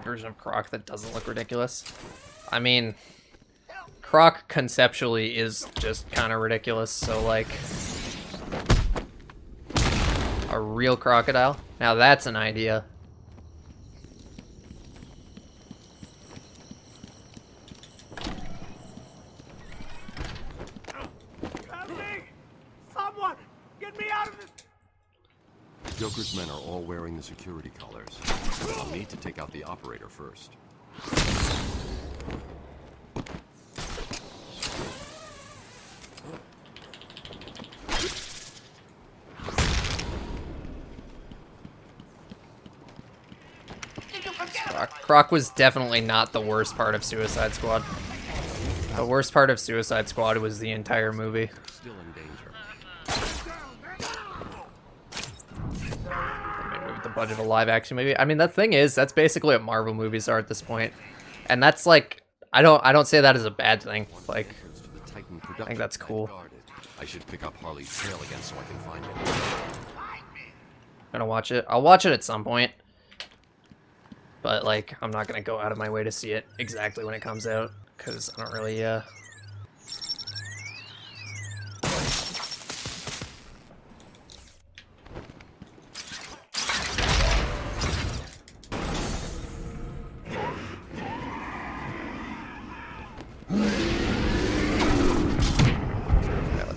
Version of Croc that doesn't look ridiculous. I mean, Croc conceptually is just kind of ridiculous, so like a real crocodile? Now that's an idea. Someone, get me out of this! Joker's men are all wearing the security collars. I'll need to take out the operator first. Croc was definitely not the worst part of Suicide Squad. The worst part of Suicide Squad was the entire movie. Still in danger. The budget of a live action movie. I mean, the thing is, that's basically what Marvel movies are at this point, and that's like, I don't say that as a bad thing. Like, I think that's cool. I should pick up Harley's trail again so I can find it. Gonna watch it. I'll watch it at some point, but like, I'm not gonna go out of my way to see it exactly when it comes out because I don't really.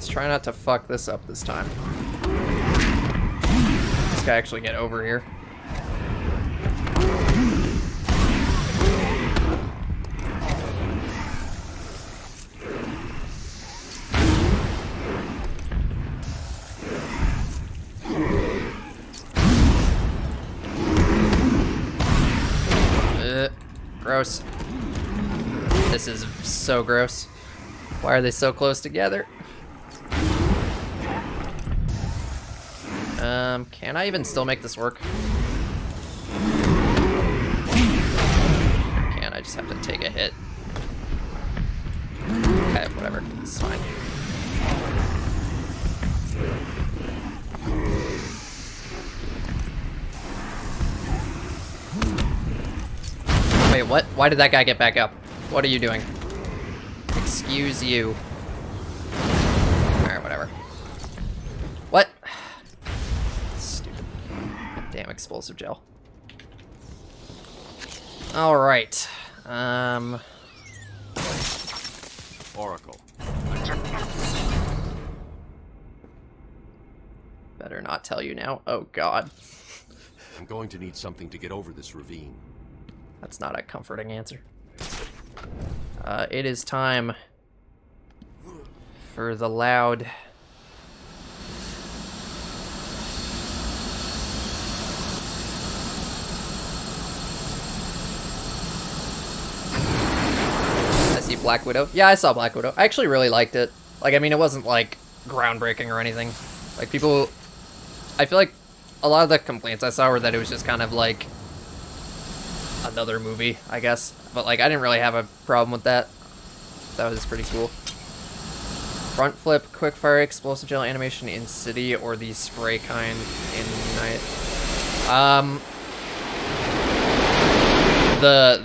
Try not to fuck this up this time. This guy actually get over here. Gross. This is so gross. Why are they so close together? Can I even still make this work? Can't, I just have to take a hit. Okay, whatever, it's fine. Wait, what? Why did that guy get back up? What are you doing? Excuse you. Alright, whatever. What? Damn explosive gel. Alright. Oracle. Better not tell you now. Oh god. I'm going to need something to get over this ravine. That's not a comforting answer. It is time for the loud... Black Widow. Yeah, I saw Black Widow. I actually really liked it. Like, I mean, it wasn't, like, groundbreaking or anything. Like, people... I feel like a lot of the complaints I saw were that it was just kind of, like, another movie, I guess. But, like, I didn't really have a problem with that. That was pretty cool. Front flip, quickfire, explosive gel animation in city, or the spray kind in night.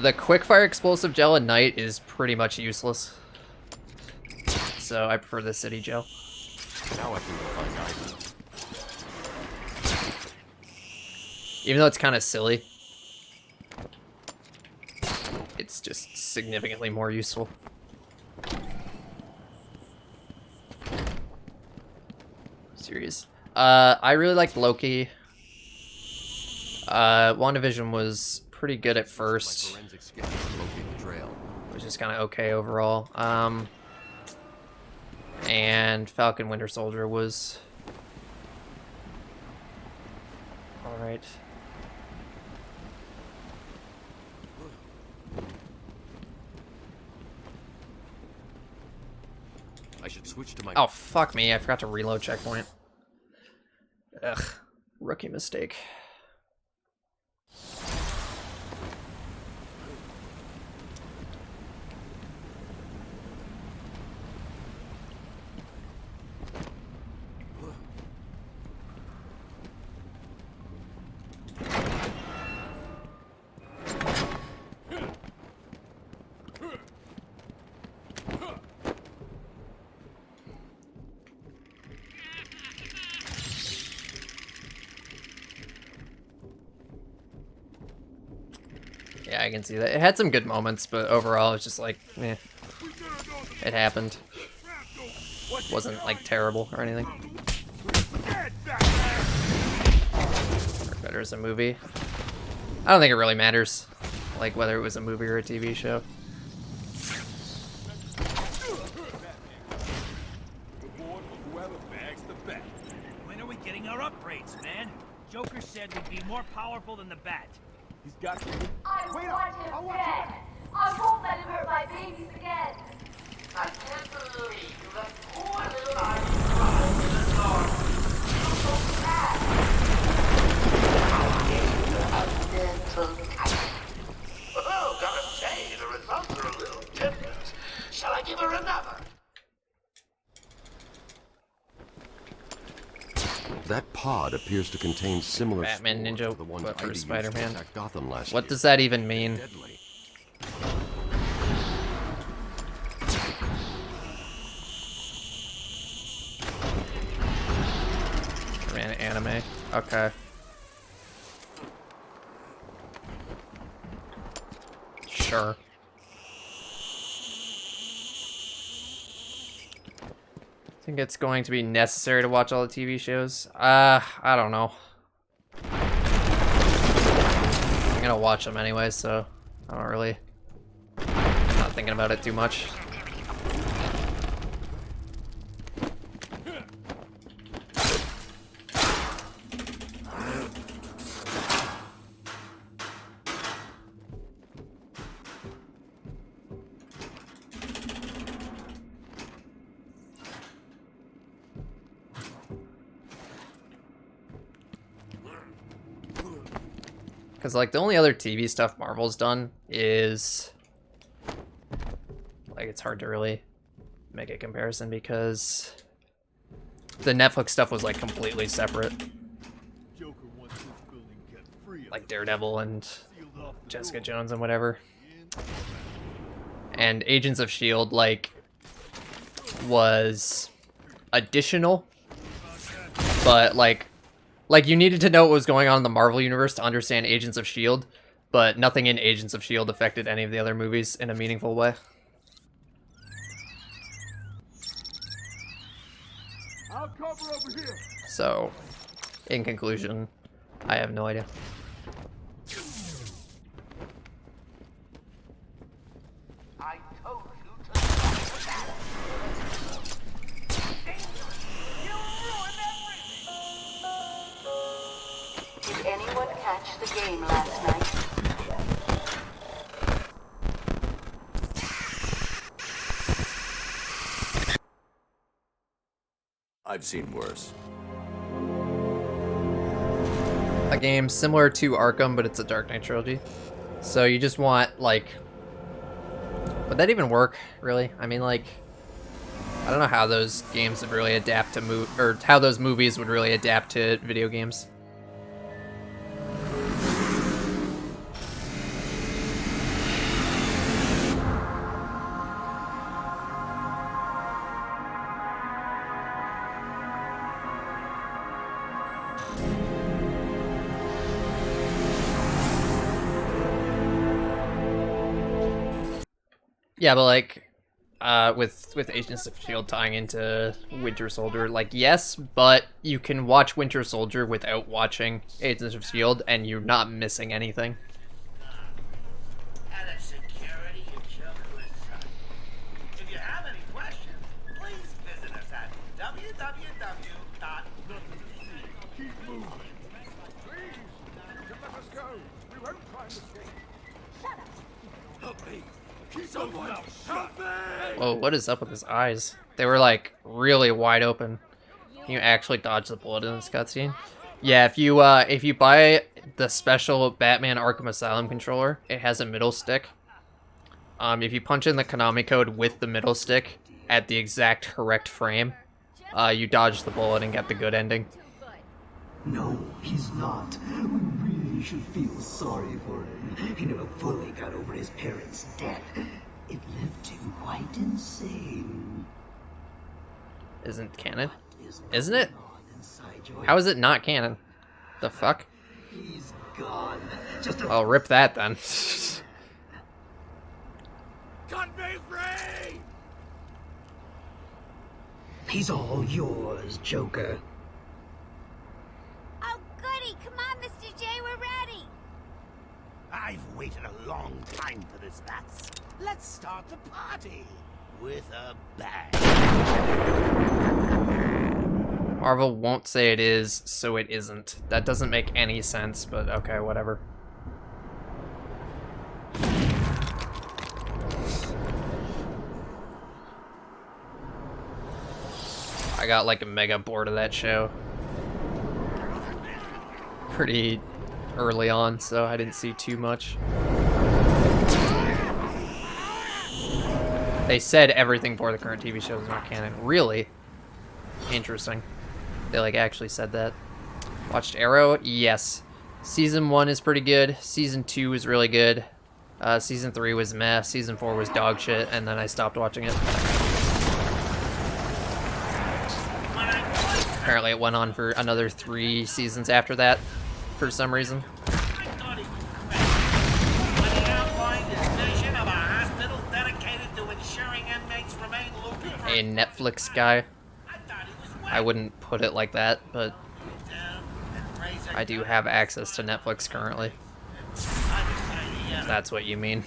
The quickfire explosive gel at night is pretty much useless. So I prefer the city gel. Now I can go find Ivy. Even though it's kind of silly, it's just significantly more useful. Serious. I really liked Loki. WandaVision was pretty good at first. Which is kind of okay overall. And Falcon Winter Soldier was alright. I should switch to my... Oh, fuck me. I forgot to reload checkpoint. Ugh. Rookie mistake. Yeah, I can see that. It had some good moments, but overall it's just like, eh. It happened. Wasn't like terrible or anything. was a movie. I don't think it really matters, like whether it was a movie or a TV show. When are we getting our upgrades, man? Joker said we'd be more powerful than the Bat. He's got to. I want him dead. I won't let him hurt my babies again. I can't believe that poor little Ivy cried in the dark. I'm so sad. I gave her a mental touch. Oh, gotta say, the results are a little different. Shall I give her another? That pod appears to contain similar Batman spores Ninja to the ones but Ivy for used to Spider-Man. attack Gotham last What year. does that even mean? Deadly. Man, anime. Okay. Sure. Think it's going to be necessary to watch all the TV shows? I don't know. I'm gonna watch them anyway, so I don't really. Not thinking about it too much. Because, like, the only other TV stuff Marvel's done is... Like, it's hard to really make a comparison because... The Netflix stuff was, like, completely separate. Like Daredevil and Jessica Jones and whatever. And Agents of S.H.I.E.L.D., like, was additional. But, like, you needed to know what was going on in the Marvel Universe to understand Agents of S.H.I.E.L.D., but nothing in Agents of S.H.I.E.L.D. affected any of the other movies in a meaningful way. I'll cover over here. So, in conclusion, I have no idea. I told you to stop with that. You ruined everything. Did anyone catch the game last night? I've seen worse. A game similar to Arkham, but it's a Dark Knight trilogy. So you just want, like... Would that even work, really? I mean, like... I don't know how those games would really adapt to or how those movies would really adapt to video games. Yeah, but like, with Agents of S.H.I.E.L.D. tying into Winter Soldier, like, yes, but you can watch Winter Soldier without watching Agents of S.H.I.E.L.D. and you're not missing anything. And a security you joke with, son. If you have any questions, please visit us at www. Keep moving. Please, just let us go. We won't try and escape. Shut up. Help me. Keep someone help me. Whoa, what is up with his eyes? They were like really wide open. Can you actually dodge the bullet in this cutscene? Yeah, if you buy the special Batman Arkham Asylum controller, it has a middle stick. If you punch in the Konami code with the middle stick at the exact correct frame, you dodge the bullet and get the good ending. No, he's not. We really should feel sorry for him. He never fully got over his parents' death. It left him quite insane. Isn't canon? Isn't it? How is it not canon? The fuck? He's gone. I'll rip that then. Cut me free! He's all yours, Joker. Oh, goody. Come on, Mr. J. I've waited a long time for this, Bats. Let's start the party with a bang. Marvel won't say it is, so it isn't. That doesn't make any sense, but okay, whatever. I got like a mega bored of that show pretty early on, so I didn't see too much. They said everything for the current TV shows is not canon. Really? Interesting. They like actually said that. Watched Arrow? Yes. Season 1 is pretty good. Season 2 is really good. Season 3 was meh. Season 4 was dog shit, and then I stopped watching it. Apparently it went on for another 3 seasons after that, for some reason. A Netflix guy. I wouldn't put it like that, but I do have access to Netflix currently. If that's what you mean.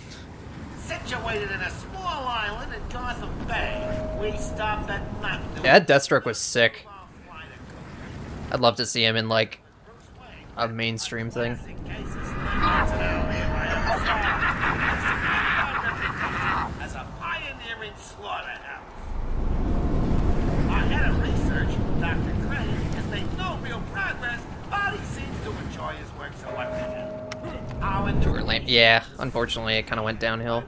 Situated in a small island in Gotham Bay, we stopped at nothing. Yeah, Deathstroke was sick. I'd love to see him in like a mainstream thing. As a pioneering slaughterhouse. Our head of research, Dr. Craig, has made no real progress, but he seems to enjoy his work, so what the hell? Yeah, unfortunately it kind of went downhill.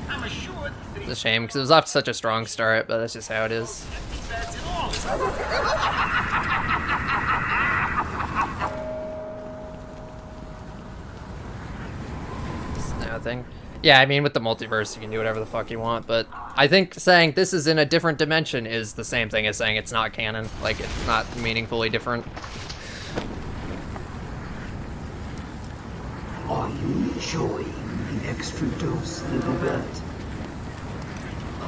I'm assured that It's a shame, because it was off to such a strong start, but that's just how it is. Thing. Yeah, I mean, with the multiverse, you can do whatever the fuck you want, but I think saying this is in a different dimension is the same thing as saying it's not canon. Like, it's not meaningfully different. Are you enjoying the extra dose, little bit? Oh,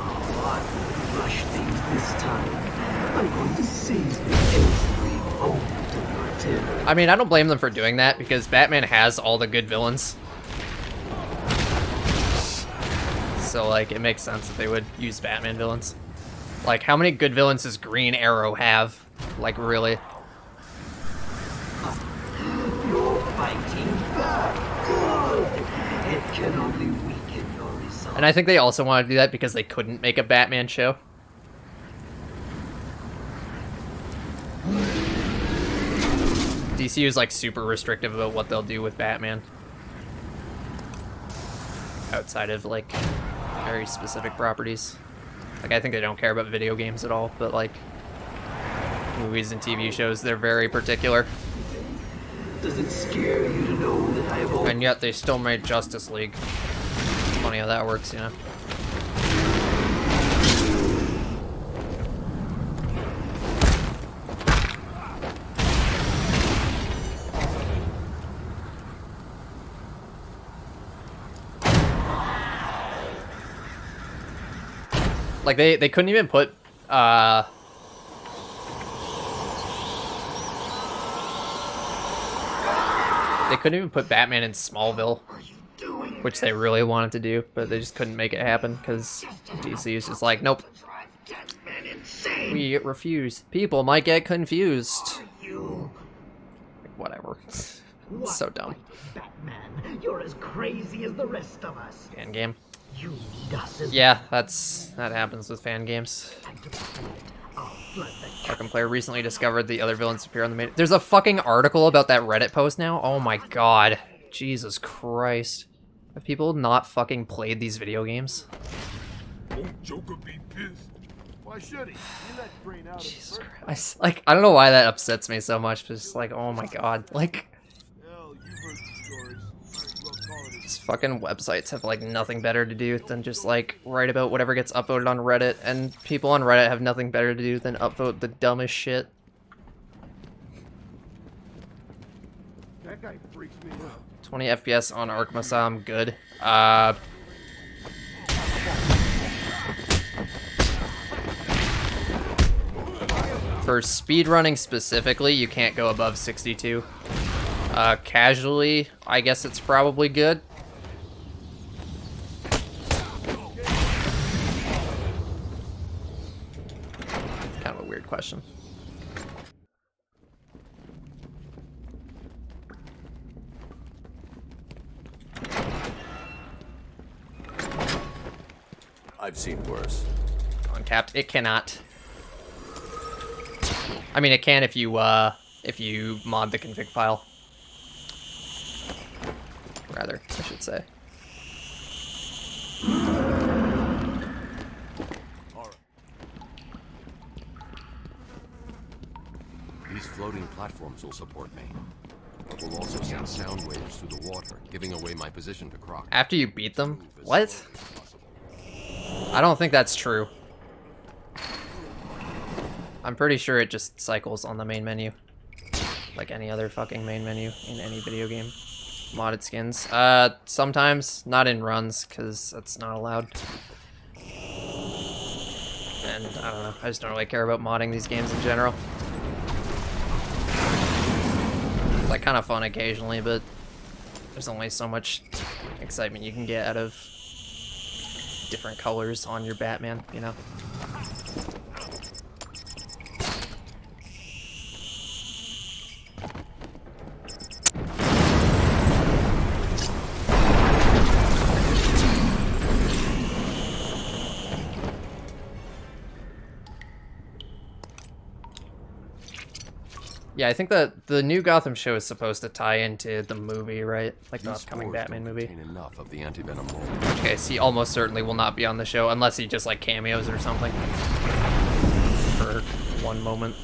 I won't rush things this time. I'm going to save every moment of your terror. I mean, I don't blame them for doing that, because Batman has all the good villains. So, like, it makes sense that they would use Batman villains. Like, how many good villains does Green Arrow have? Like, really? You're fighting back. Good. It can only weaken your resolve. And I think they also want to do that because they couldn't make a Batman show. DC is, like, super restrictive about what they'll do with Batman. Outside of, like, very specific properties. Like, I think they don't care about video games at all, but, like, movies and TV shows, they're very particular. Does it scare you to know that I have And yet they still made Justice League. Funny how that works, you know? Like, they couldn't even put, they couldn't even put Batman in Smallville, which they really wanted to do, but they just couldn't make it happen, because DC is just like, nope. We refuse. People might get confused. Whatever. It's so dumb. Batman, you're as crazy as the rest of us. Fan game. You need us as Yeah, that happens with fan games. Fucking player recently discovered the other villains appear on the main. There's a fucking article about that Reddit post now. Oh my god. Jesus Christ. Have people not fucking played these video games? Won't Joker be pissed? Why should he? He let Brain out Jesus Christ. Like, I don't know why that upsets me so much, but it's like, oh my god. Like, these fucking websites have, like, nothing better to do than just, like, write about whatever gets upvoted on Reddit, and people on Reddit have nothing better to do than upvote the dumbest shit. That guy freaks me out. 20 FPS on Arkham Asylum, good. For speedrunning specifically, you can't go above 62. Casually, I guess it's probably good. Kind of a weird question. I've seen worse. Uncapped. It cannot. I mean, it can if you mod the config file. Rather, I should say. These floating platforms will support me, but will also send sound waves through the water, giving away my position to Croc. After you beat them? What? I don't think that's true. I'm pretty sure it just cycles on the main menu. Like any other fucking main menu in any video game. Modded skins. Sometimes, not in runs, because that's not allowed. And, I don't know, I just don't really care about modding these games in general. It's like kind of fun occasionally, but there's only so much excitement you can get out of different colors on your Batman, you know? Yeah, I think that the new Gotham show is supposed to tie into the movie, right? Like the upcoming Batman movie. Enough of the anti-venom mold. Okay, so he almost certainly will not be on the show unless he just like cameos or something for one moment.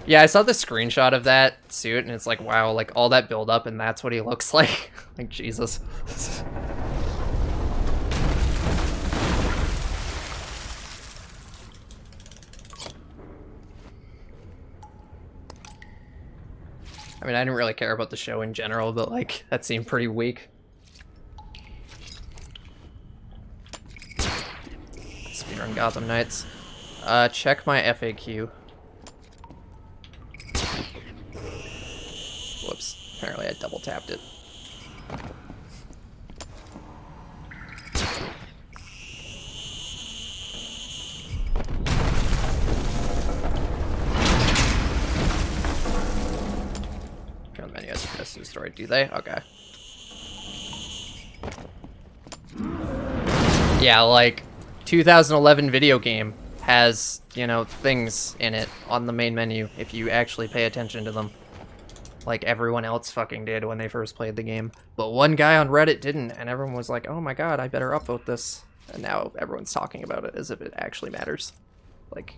Yeah, I saw the screenshot of that suit and it's like, wow, like all that build up and that's what he looks like. Like, Jesus. I mean, I didn't really care about the show in general, but like, that seemed pretty weak. Speedrun Gotham Knights. Check my FAQ. Whoops, apparently I double tapped it. That's the story, do they? Okay. Yeah, like 2011 video game has, you know, things in it on the main menu if you actually pay attention to them. Like everyone else fucking did when they first played the game. But one guy on Reddit didn't, and everyone was like, oh my god, I better upvote this. And now everyone's talking about it as if it actually matters. Like...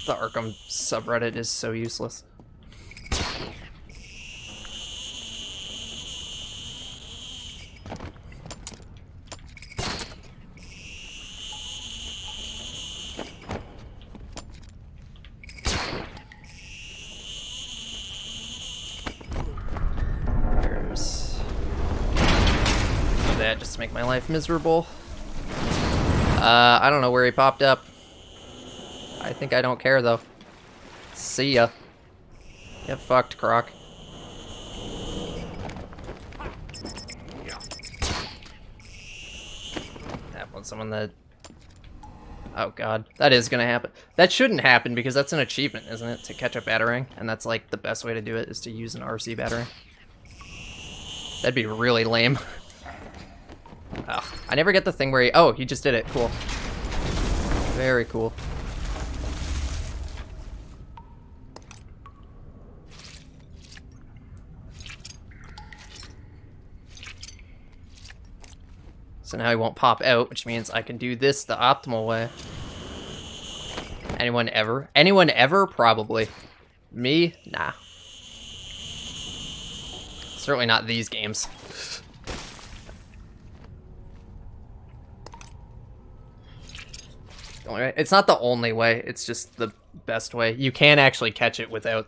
The Arkham subreddit is so useless. There's... Do that just to make my life miserable. I don't know where he popped up. I think I don't care, though. See ya. Get fucked, Croc. That was someone that... Oh, God. That is gonna happen. That shouldn't happen, because that's an achievement, isn't it? To catch a Batarang. And that's, like, the best way to do it, is to use an RC Batarang. That'd be really lame. Oh, I never get the thing where he... Oh, he just did it. Cool. Very cool. So now he won't pop out, which means I can do this the optimal way. Anyone ever? Anyone ever? Probably. Me? Nah. Certainly not these games. It's not the only way, it's just the best way. You can actually catch it without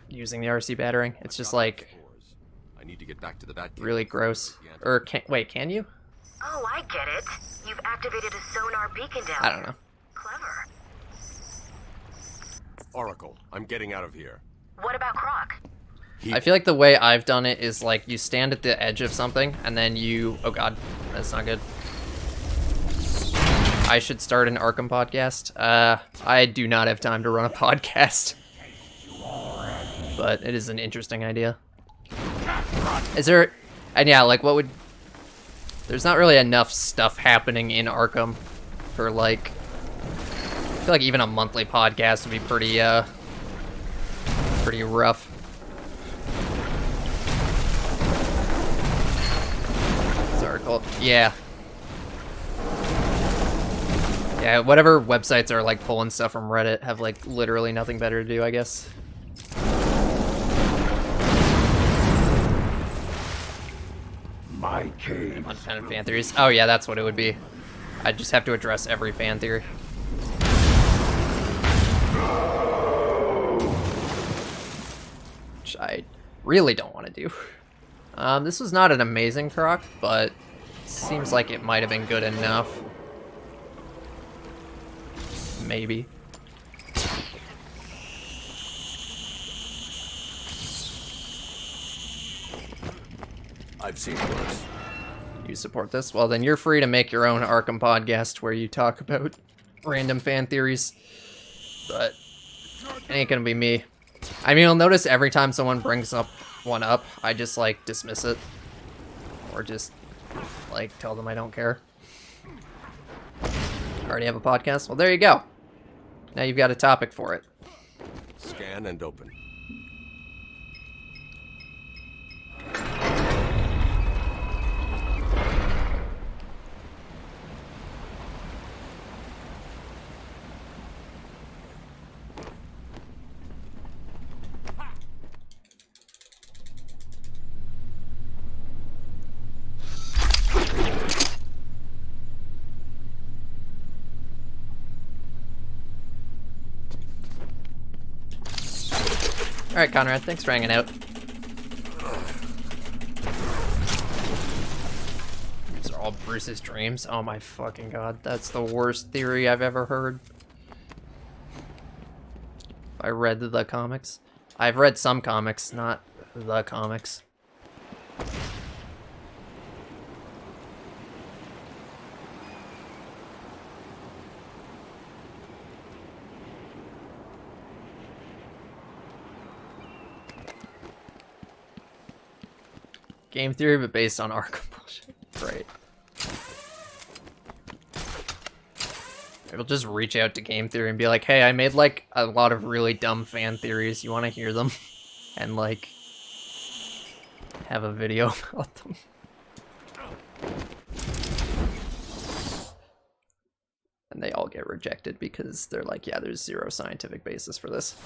using the RC Batarang. It's just like... I need to get back to the Batcave. Really gross. Or, wait, can you? Oh, I get it. You've activated a sonar beacon down I don't know. Clever. Oracle, I'm getting out of here. What about Croc? I feel like the way I've done it is like you stand at the edge of something and then you... Oh god, that's not good. I should start an Arkham podcast. I do not have time to run a podcast. But it is an interesting idea. Is there... And yeah, like what would... There's not really enough stuff happening in Arkham for like... I feel like even a monthly podcast would be pretty, pretty rough. Yeah. Yeah, whatever websites are like pulling stuff from Reddit have like literally nothing better to do, I guess. My cave. Unfounded fan theories. Oh yeah, that's what it would be. I'd just have to address every fan theory. Which I really don't want to do. This was not an amazing Croc, but seems like it might have been good enough. Maybe. I've seen worse. You support this? Well, then you're free to make your own Arkham podcast where you talk about random fan theories. But it ain't gonna be me. I mean, you'll notice every time someone brings up one up, I just like dismiss it. Or just like tell them I don't care. Already have a podcast? Well, there you go. Now you've got a topic for it. Scan and open. Alright, Conrad, thanks for hanging out. These are all Bruce's dreams. Oh my fucking god, that's the worst theory I've ever heard. I read the comics. I've read some comics, not the comics. Game theory, but based on Arkham bullshit. Great. It'll just reach out to game theory and be like, hey, I made like a lot of really dumb fan theories. You want to hear them? And like, have a video about them. And they all get rejected because they're like, yeah, there's zero scientific basis for this.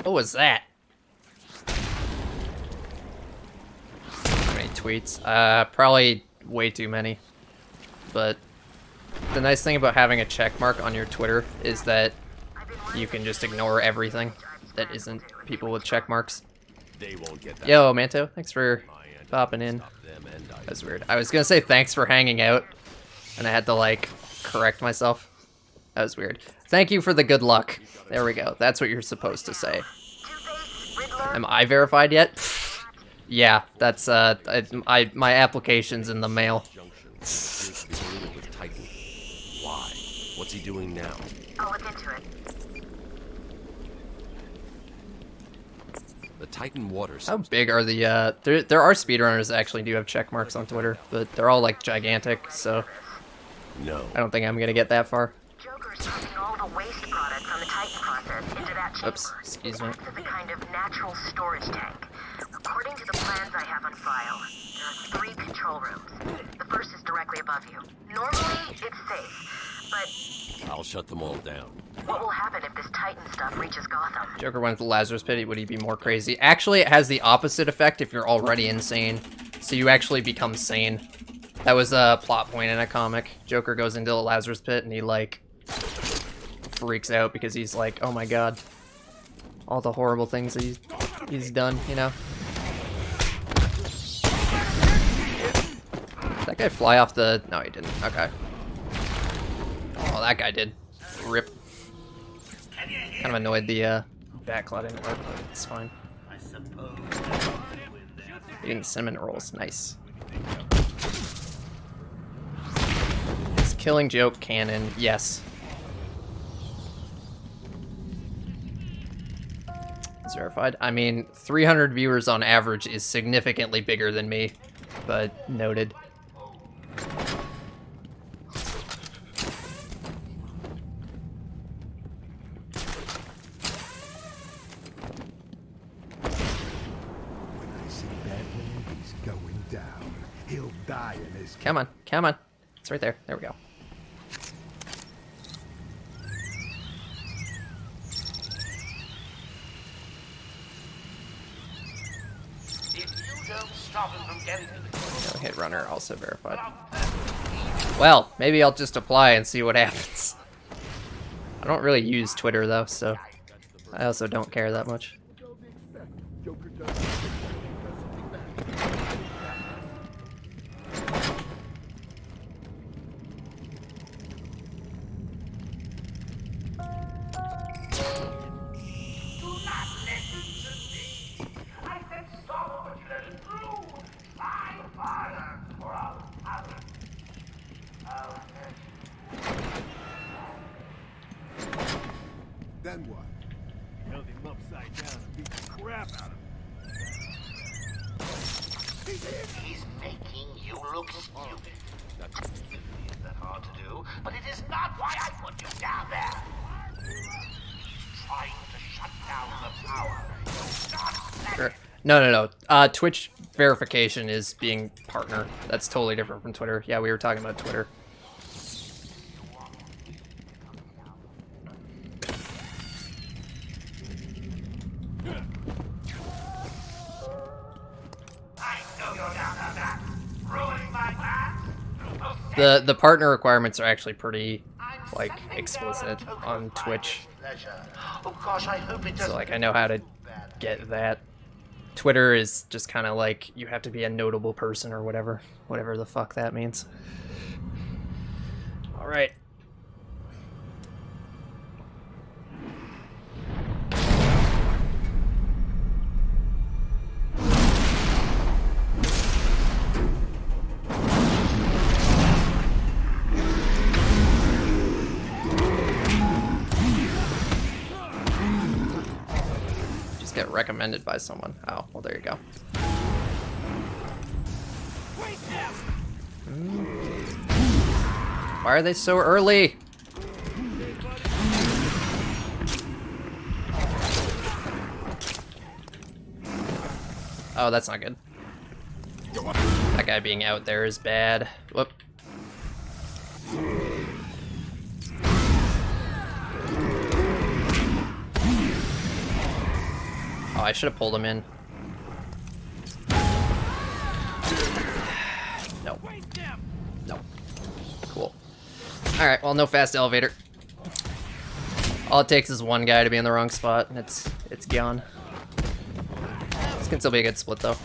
What was that? How many tweets? Probably way too many. But the nice thing about having a check mark on your Twitter is that you can just ignore everything that isn't people with check marks. They won't get that. Yo, Manto, thanks for popping in. That's weird. I was gonna say thanks for hanging out, and I had to like correct myself. That was weird. Thank you for the good luck. There we go. That's what you're supposed to say. Am I verified yet? Yeah, that's my application's in the mail. Why? What's he doing now? I'll look into it. The Titan water. How big are the there are speedrunners that actually do have check marks on Twitter, but they're all like gigantic, so no. I don't think I'm gonna get that far. Joker's pumping all the waste products from the Titan process into that chamber. Oops, excuse me. It acts as a kind of natural storage tank. According to the plans I have on file, there are 3 control rooms. The first is directly above you. Normally, it's safe, but I'll shut them all down. what will happen if this Titan stuff reaches Gotham? Joker went to the Lazarus Pit, would he be more crazy? Actually, it has the opposite effect if you're already insane, so you actually become sane. That was a plot point in a comic. Joker goes into the Lazarus pit and he like freaks out because he's like, oh my god, all the horrible things that he's done, you know? Did that guy fly off the... No, he didn't. Okay. Oh, that guy did. Rip. Kind of annoyed the backclaw didn't work, but it's fine. Eating cinnamon rolls. Nice. Is Killing Joke canon? Yes. It's verified. I mean, 300 viewers on average is significantly bigger than me, but noted. Come on, come on. It's right there. There we go. No hit runner also verified. Well, maybe I'll just apply and see what happens. I don't really use Twitter though, so I also don't care that much. Then what? Held him upside down and beat the crap out of him. He's making you look stupid. Isn't that hard to do? But it is not why I put you down there. Trying to shut down the power. Sure. No. Twitch verification is being partner. That's totally different from Twitter. Yeah, we were talking about Twitter. The partner requirements are actually pretty, like, explicit on Twitch. So, like, I know how to get that. Twitter is just kind of like, you have to be a notable person or whatever the fuck that means. Alright. Get recommended by someone. Oh, well, there you go. Why are they so early? Oh, that's not good. That guy being out there is bad. Whoop. Oh, I should have pulled him in. No. No. Cool. Alright, well, no fast elevator. All it takes is one guy to be in the wrong spot, and it's gone. This can still be a good split, though.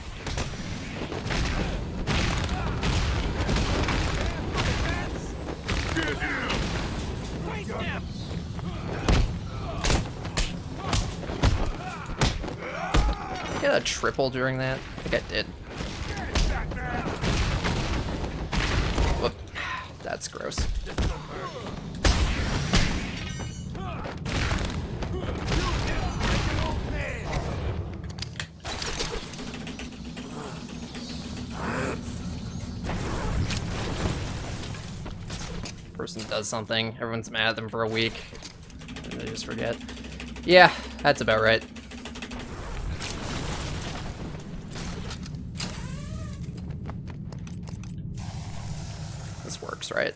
Get a triple during that? I think I did. Whoop. That's gross. Person does something, everyone's mad at them for a week, and they just forget. Yeah, that's about right. This works, right?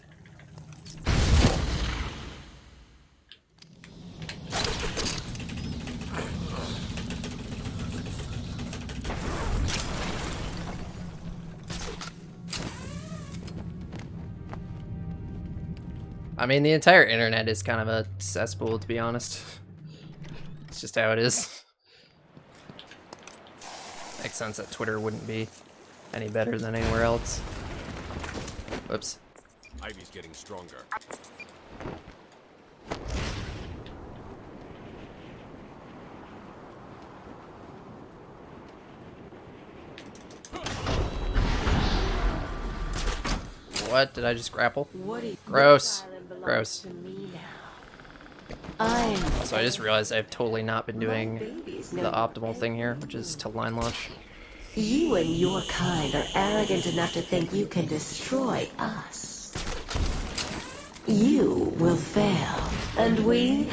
I mean, the entire internet is kind of a cesspool, to be honest. It's just how it is. Makes sense that Twitter wouldn't be any better than anywhere else. Whoops. Ivy's getting stronger. What? Did I just grapple? Woody, Gross. Asylum belongs Gross. to me now. So I just realized I've totally not been doing babies the know optimal thing here, which is to line launch. You and your kind are arrogant enough to think you can destroy us. You will fail, and we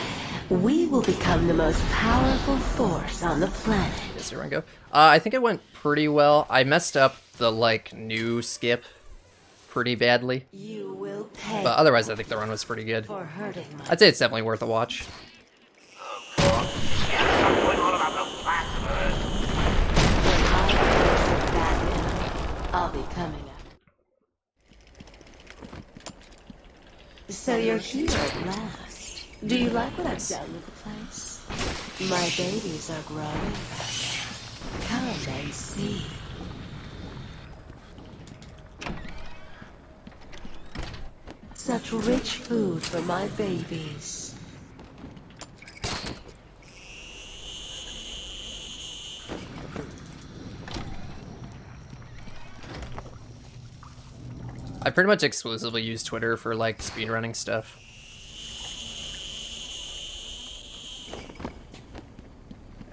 will become the most powerful force on the planet. Yes, everyone go. I think it went pretty well. I messed up the, like, new skip pretty badly. You will pay. But otherwise, I think the run was pretty good. For hurting my I'd say it's definitely worth a watch. I'll be coming up. So you're here at last. Do you like what I've done with the place? My babies are growing. Come and see. Such rich food for my babies. I pretty much exclusively use Twitter for, like, speedrunning stuff.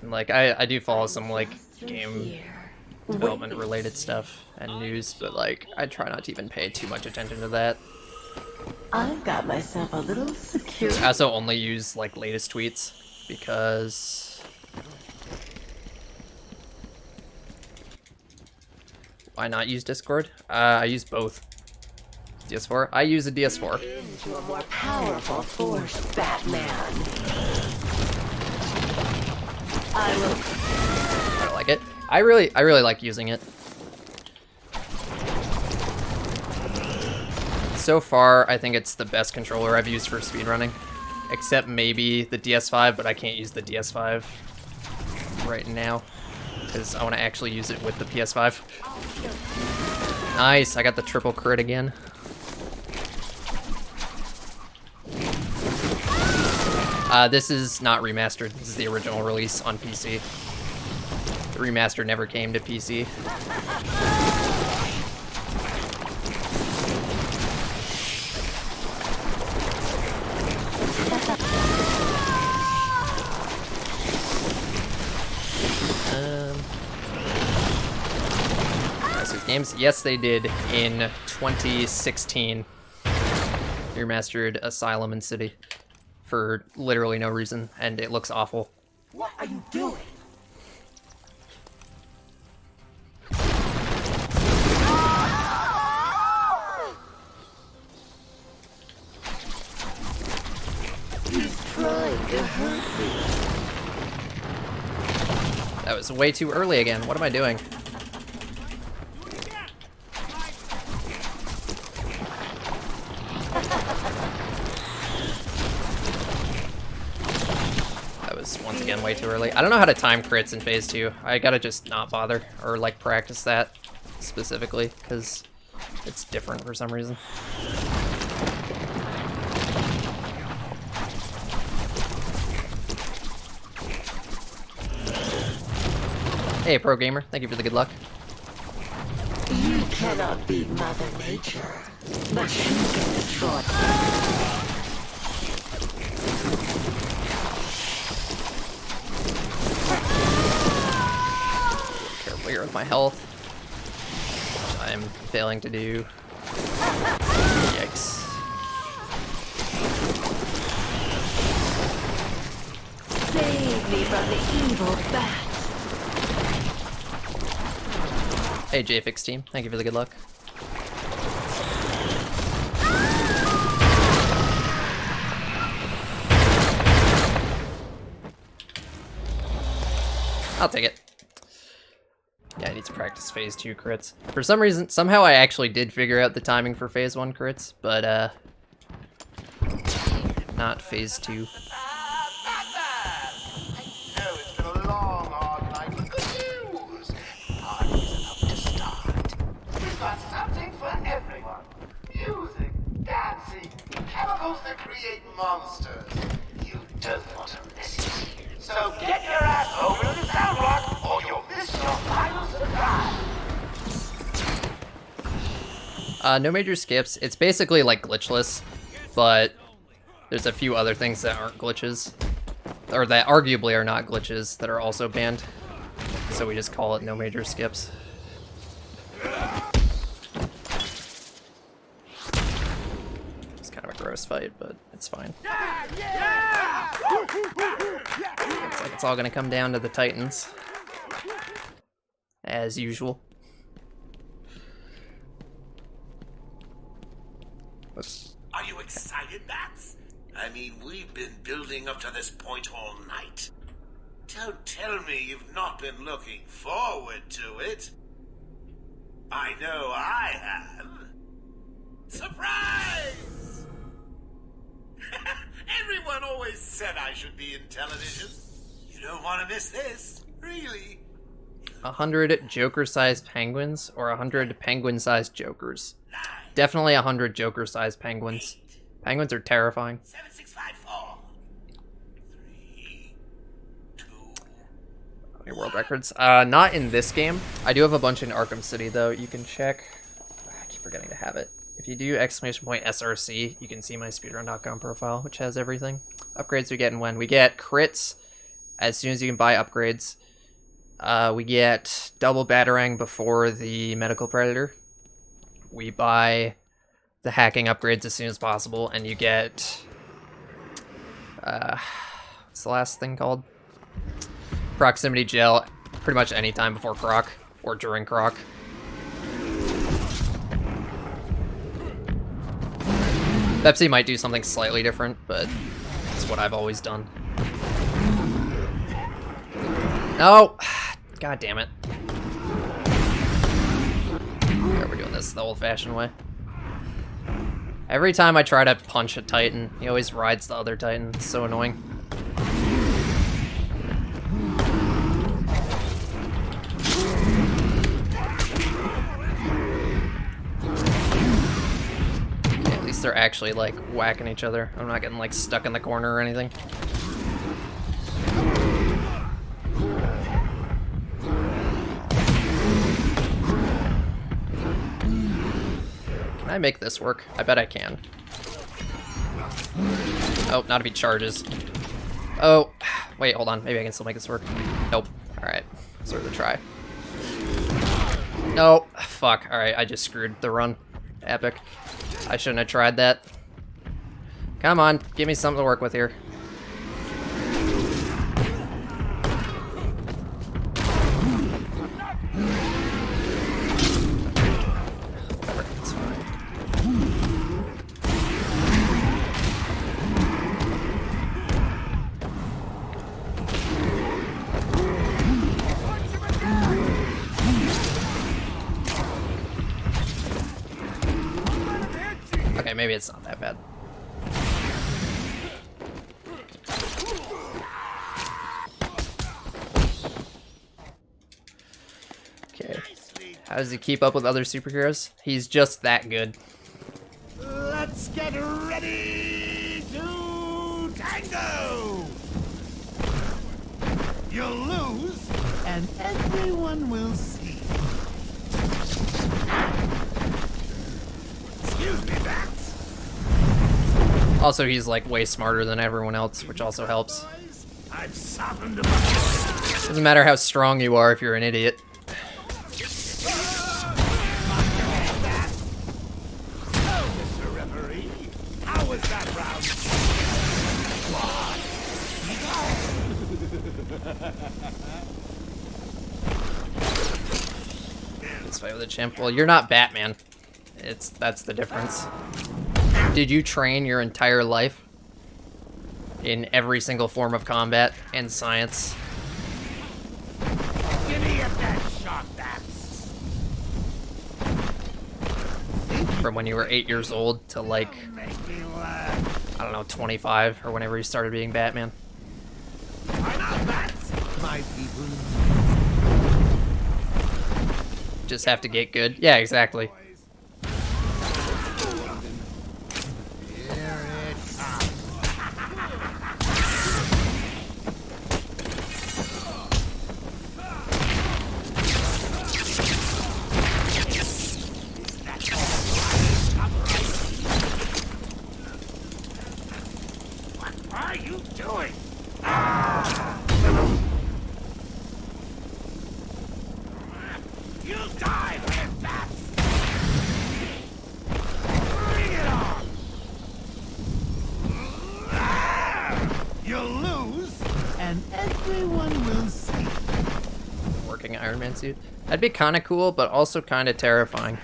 And, like, I do follow some, like, game development related stuff and news, but, like, I try not to even pay too much attention to that. I've got myself a little security. I also only use, like, latest tweets because... Why not use Discord? I use both. DS4? I use a DS4. Into a more powerful force, Batman. I like it. I really like using it. So far, I think it's the best controller I've used for speedrunning. Except maybe the DS5, but I can't use the DS5 right now. Because I want to actually use it with the PS5. Nice, I got the triple crit again. This is not remastered. This is the original release on PC. The remaster never came to PC. Games? Yes, they did in 2016. Remastered Asylum and City for literally no reason, and it looks awful. What are you doing? He's trying to hurt me. That was way too early again. What am I doing? Once again, way too early. I don't know how to time crits in Phase 2. I gotta just not bother, or like practice that specifically, because it's different for some reason. Hey, Pro Gamer, thank you for the good luck. You cannot beat Mother Nature, but she can destroy. Here with my health, which I'm failing to do. Yikes. Save me from the evil bat. Hey, JFix team, thank you for the good luck. I'll take it. Yeah, I need to practice Phase 2 crits. For some reason, somehow I actually did figure out the timing for Phase 1 crits, but, not phase 2. I know it's been a long, hard night with good news. Party's about to start. We've got something for everyone. Music, dancing, chemicals that create monsters. You don't want to miss it. So get your ass over to the sound block or you'll miss your final surprise. No major skips. It's basically like glitchless, but there's a few other things that aren't glitches, or that arguably are not glitches, that are also banned. So we just call it no major skips. It's kind of a gross fight, but it's fine. Looks like it's all gonna come down to the Titans, as usual. Are you excited, Bats? I mean, we've been building up to this point all night. Don't tell me you've not been looking forward to it. I know I have. Surprise! Everyone always said I should be in television. You don't want to miss this, really. 100 Joker-sized penguins or 100 penguin-sized Jokers? Definitely 100 Joker-sized penguins. Penguins are terrifying. 7654. 3, 2. Okay, world records. Not in this game. I do have a bunch in Arkham City, though. You can check. I keep forgetting to have it. If you do !SRC, you can see my Speedrun.com profile, which has everything. Upgrades we get and when. We get crits as soon as you can buy upgrades. We get double Batarang before the Medical Predator. We buy the hacking upgrades as soon as possible, and you get... what's the last thing called? Proximity Gel pretty much any time before Croc, or during Croc. Pepsi might do something slightly different, but it's what I've always done. No! God damn it. Yeah, we're doing this the old-fashioned way. Every time I try to punch a Titan, he always rides the other Titan. It's so annoying. Okay, at least they're actually, like, whacking each other. I'm not getting, like, stuck in the corner or anything. Can I make this work? I bet I can. Oh, not if he charges. Oh, wait, hold on. Maybe I can still make this work. Nope. Alright, it's worth a try. No, fuck. Alright, I just screwed the run. Epic. I shouldn't have tried that. Come on, give me something to work with here. Okay, maybe it's not that bad. Okay. How does he keep up with other superheroes? He's just that good. Let's get ready to tango! You'll lose, and everyone will see. Excuse me, Bats. Also, he's like way smarter than everyone else, which also helps. I've softened him up. Doesn't matter how strong you are if you're an idiot. Mr. Referee, how was that round? Let's fight with a chimp. Well, you're not Batman. That's the difference. Did you train your entire life in every single form of combat and science? Give me a bad shot, Bats. From when you were 8 years old to like Make me laugh. I don't know, 25 or whenever he started being Batman. My people. Just have to get good. Yeah, exactly. What are you doing? You'll die with bats! Bring it on! You'll lose, and everyone will see. Working Iron Man suit. That'd be kind of cool, but also kind of terrifying.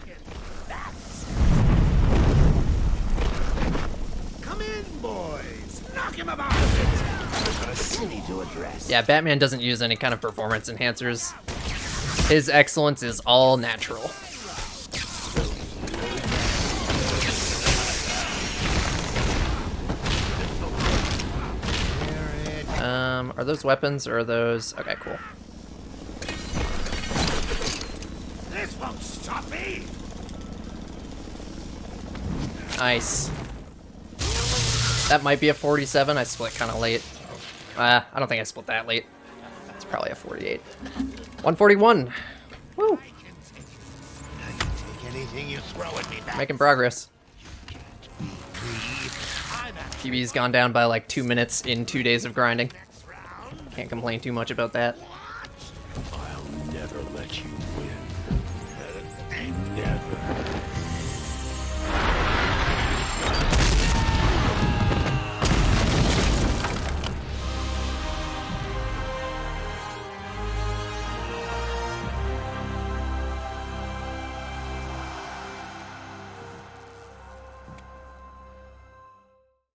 Come in, boys. Knock him about a bit. I've got a city to address. Yeah, Batman doesn't use any kind of performance enhancers. His excellence is all natural. Are those weapons or are those... Okay, cool. This won't stop me. Nice. That might be a 47. I split kind of late. I don't think I split that late. It's probably a 48. 141. Woo. Take anything you throw at me back. Making progress. PB's gone down by like 2 minutes in 2 days of grinding. Can't complain too much about that.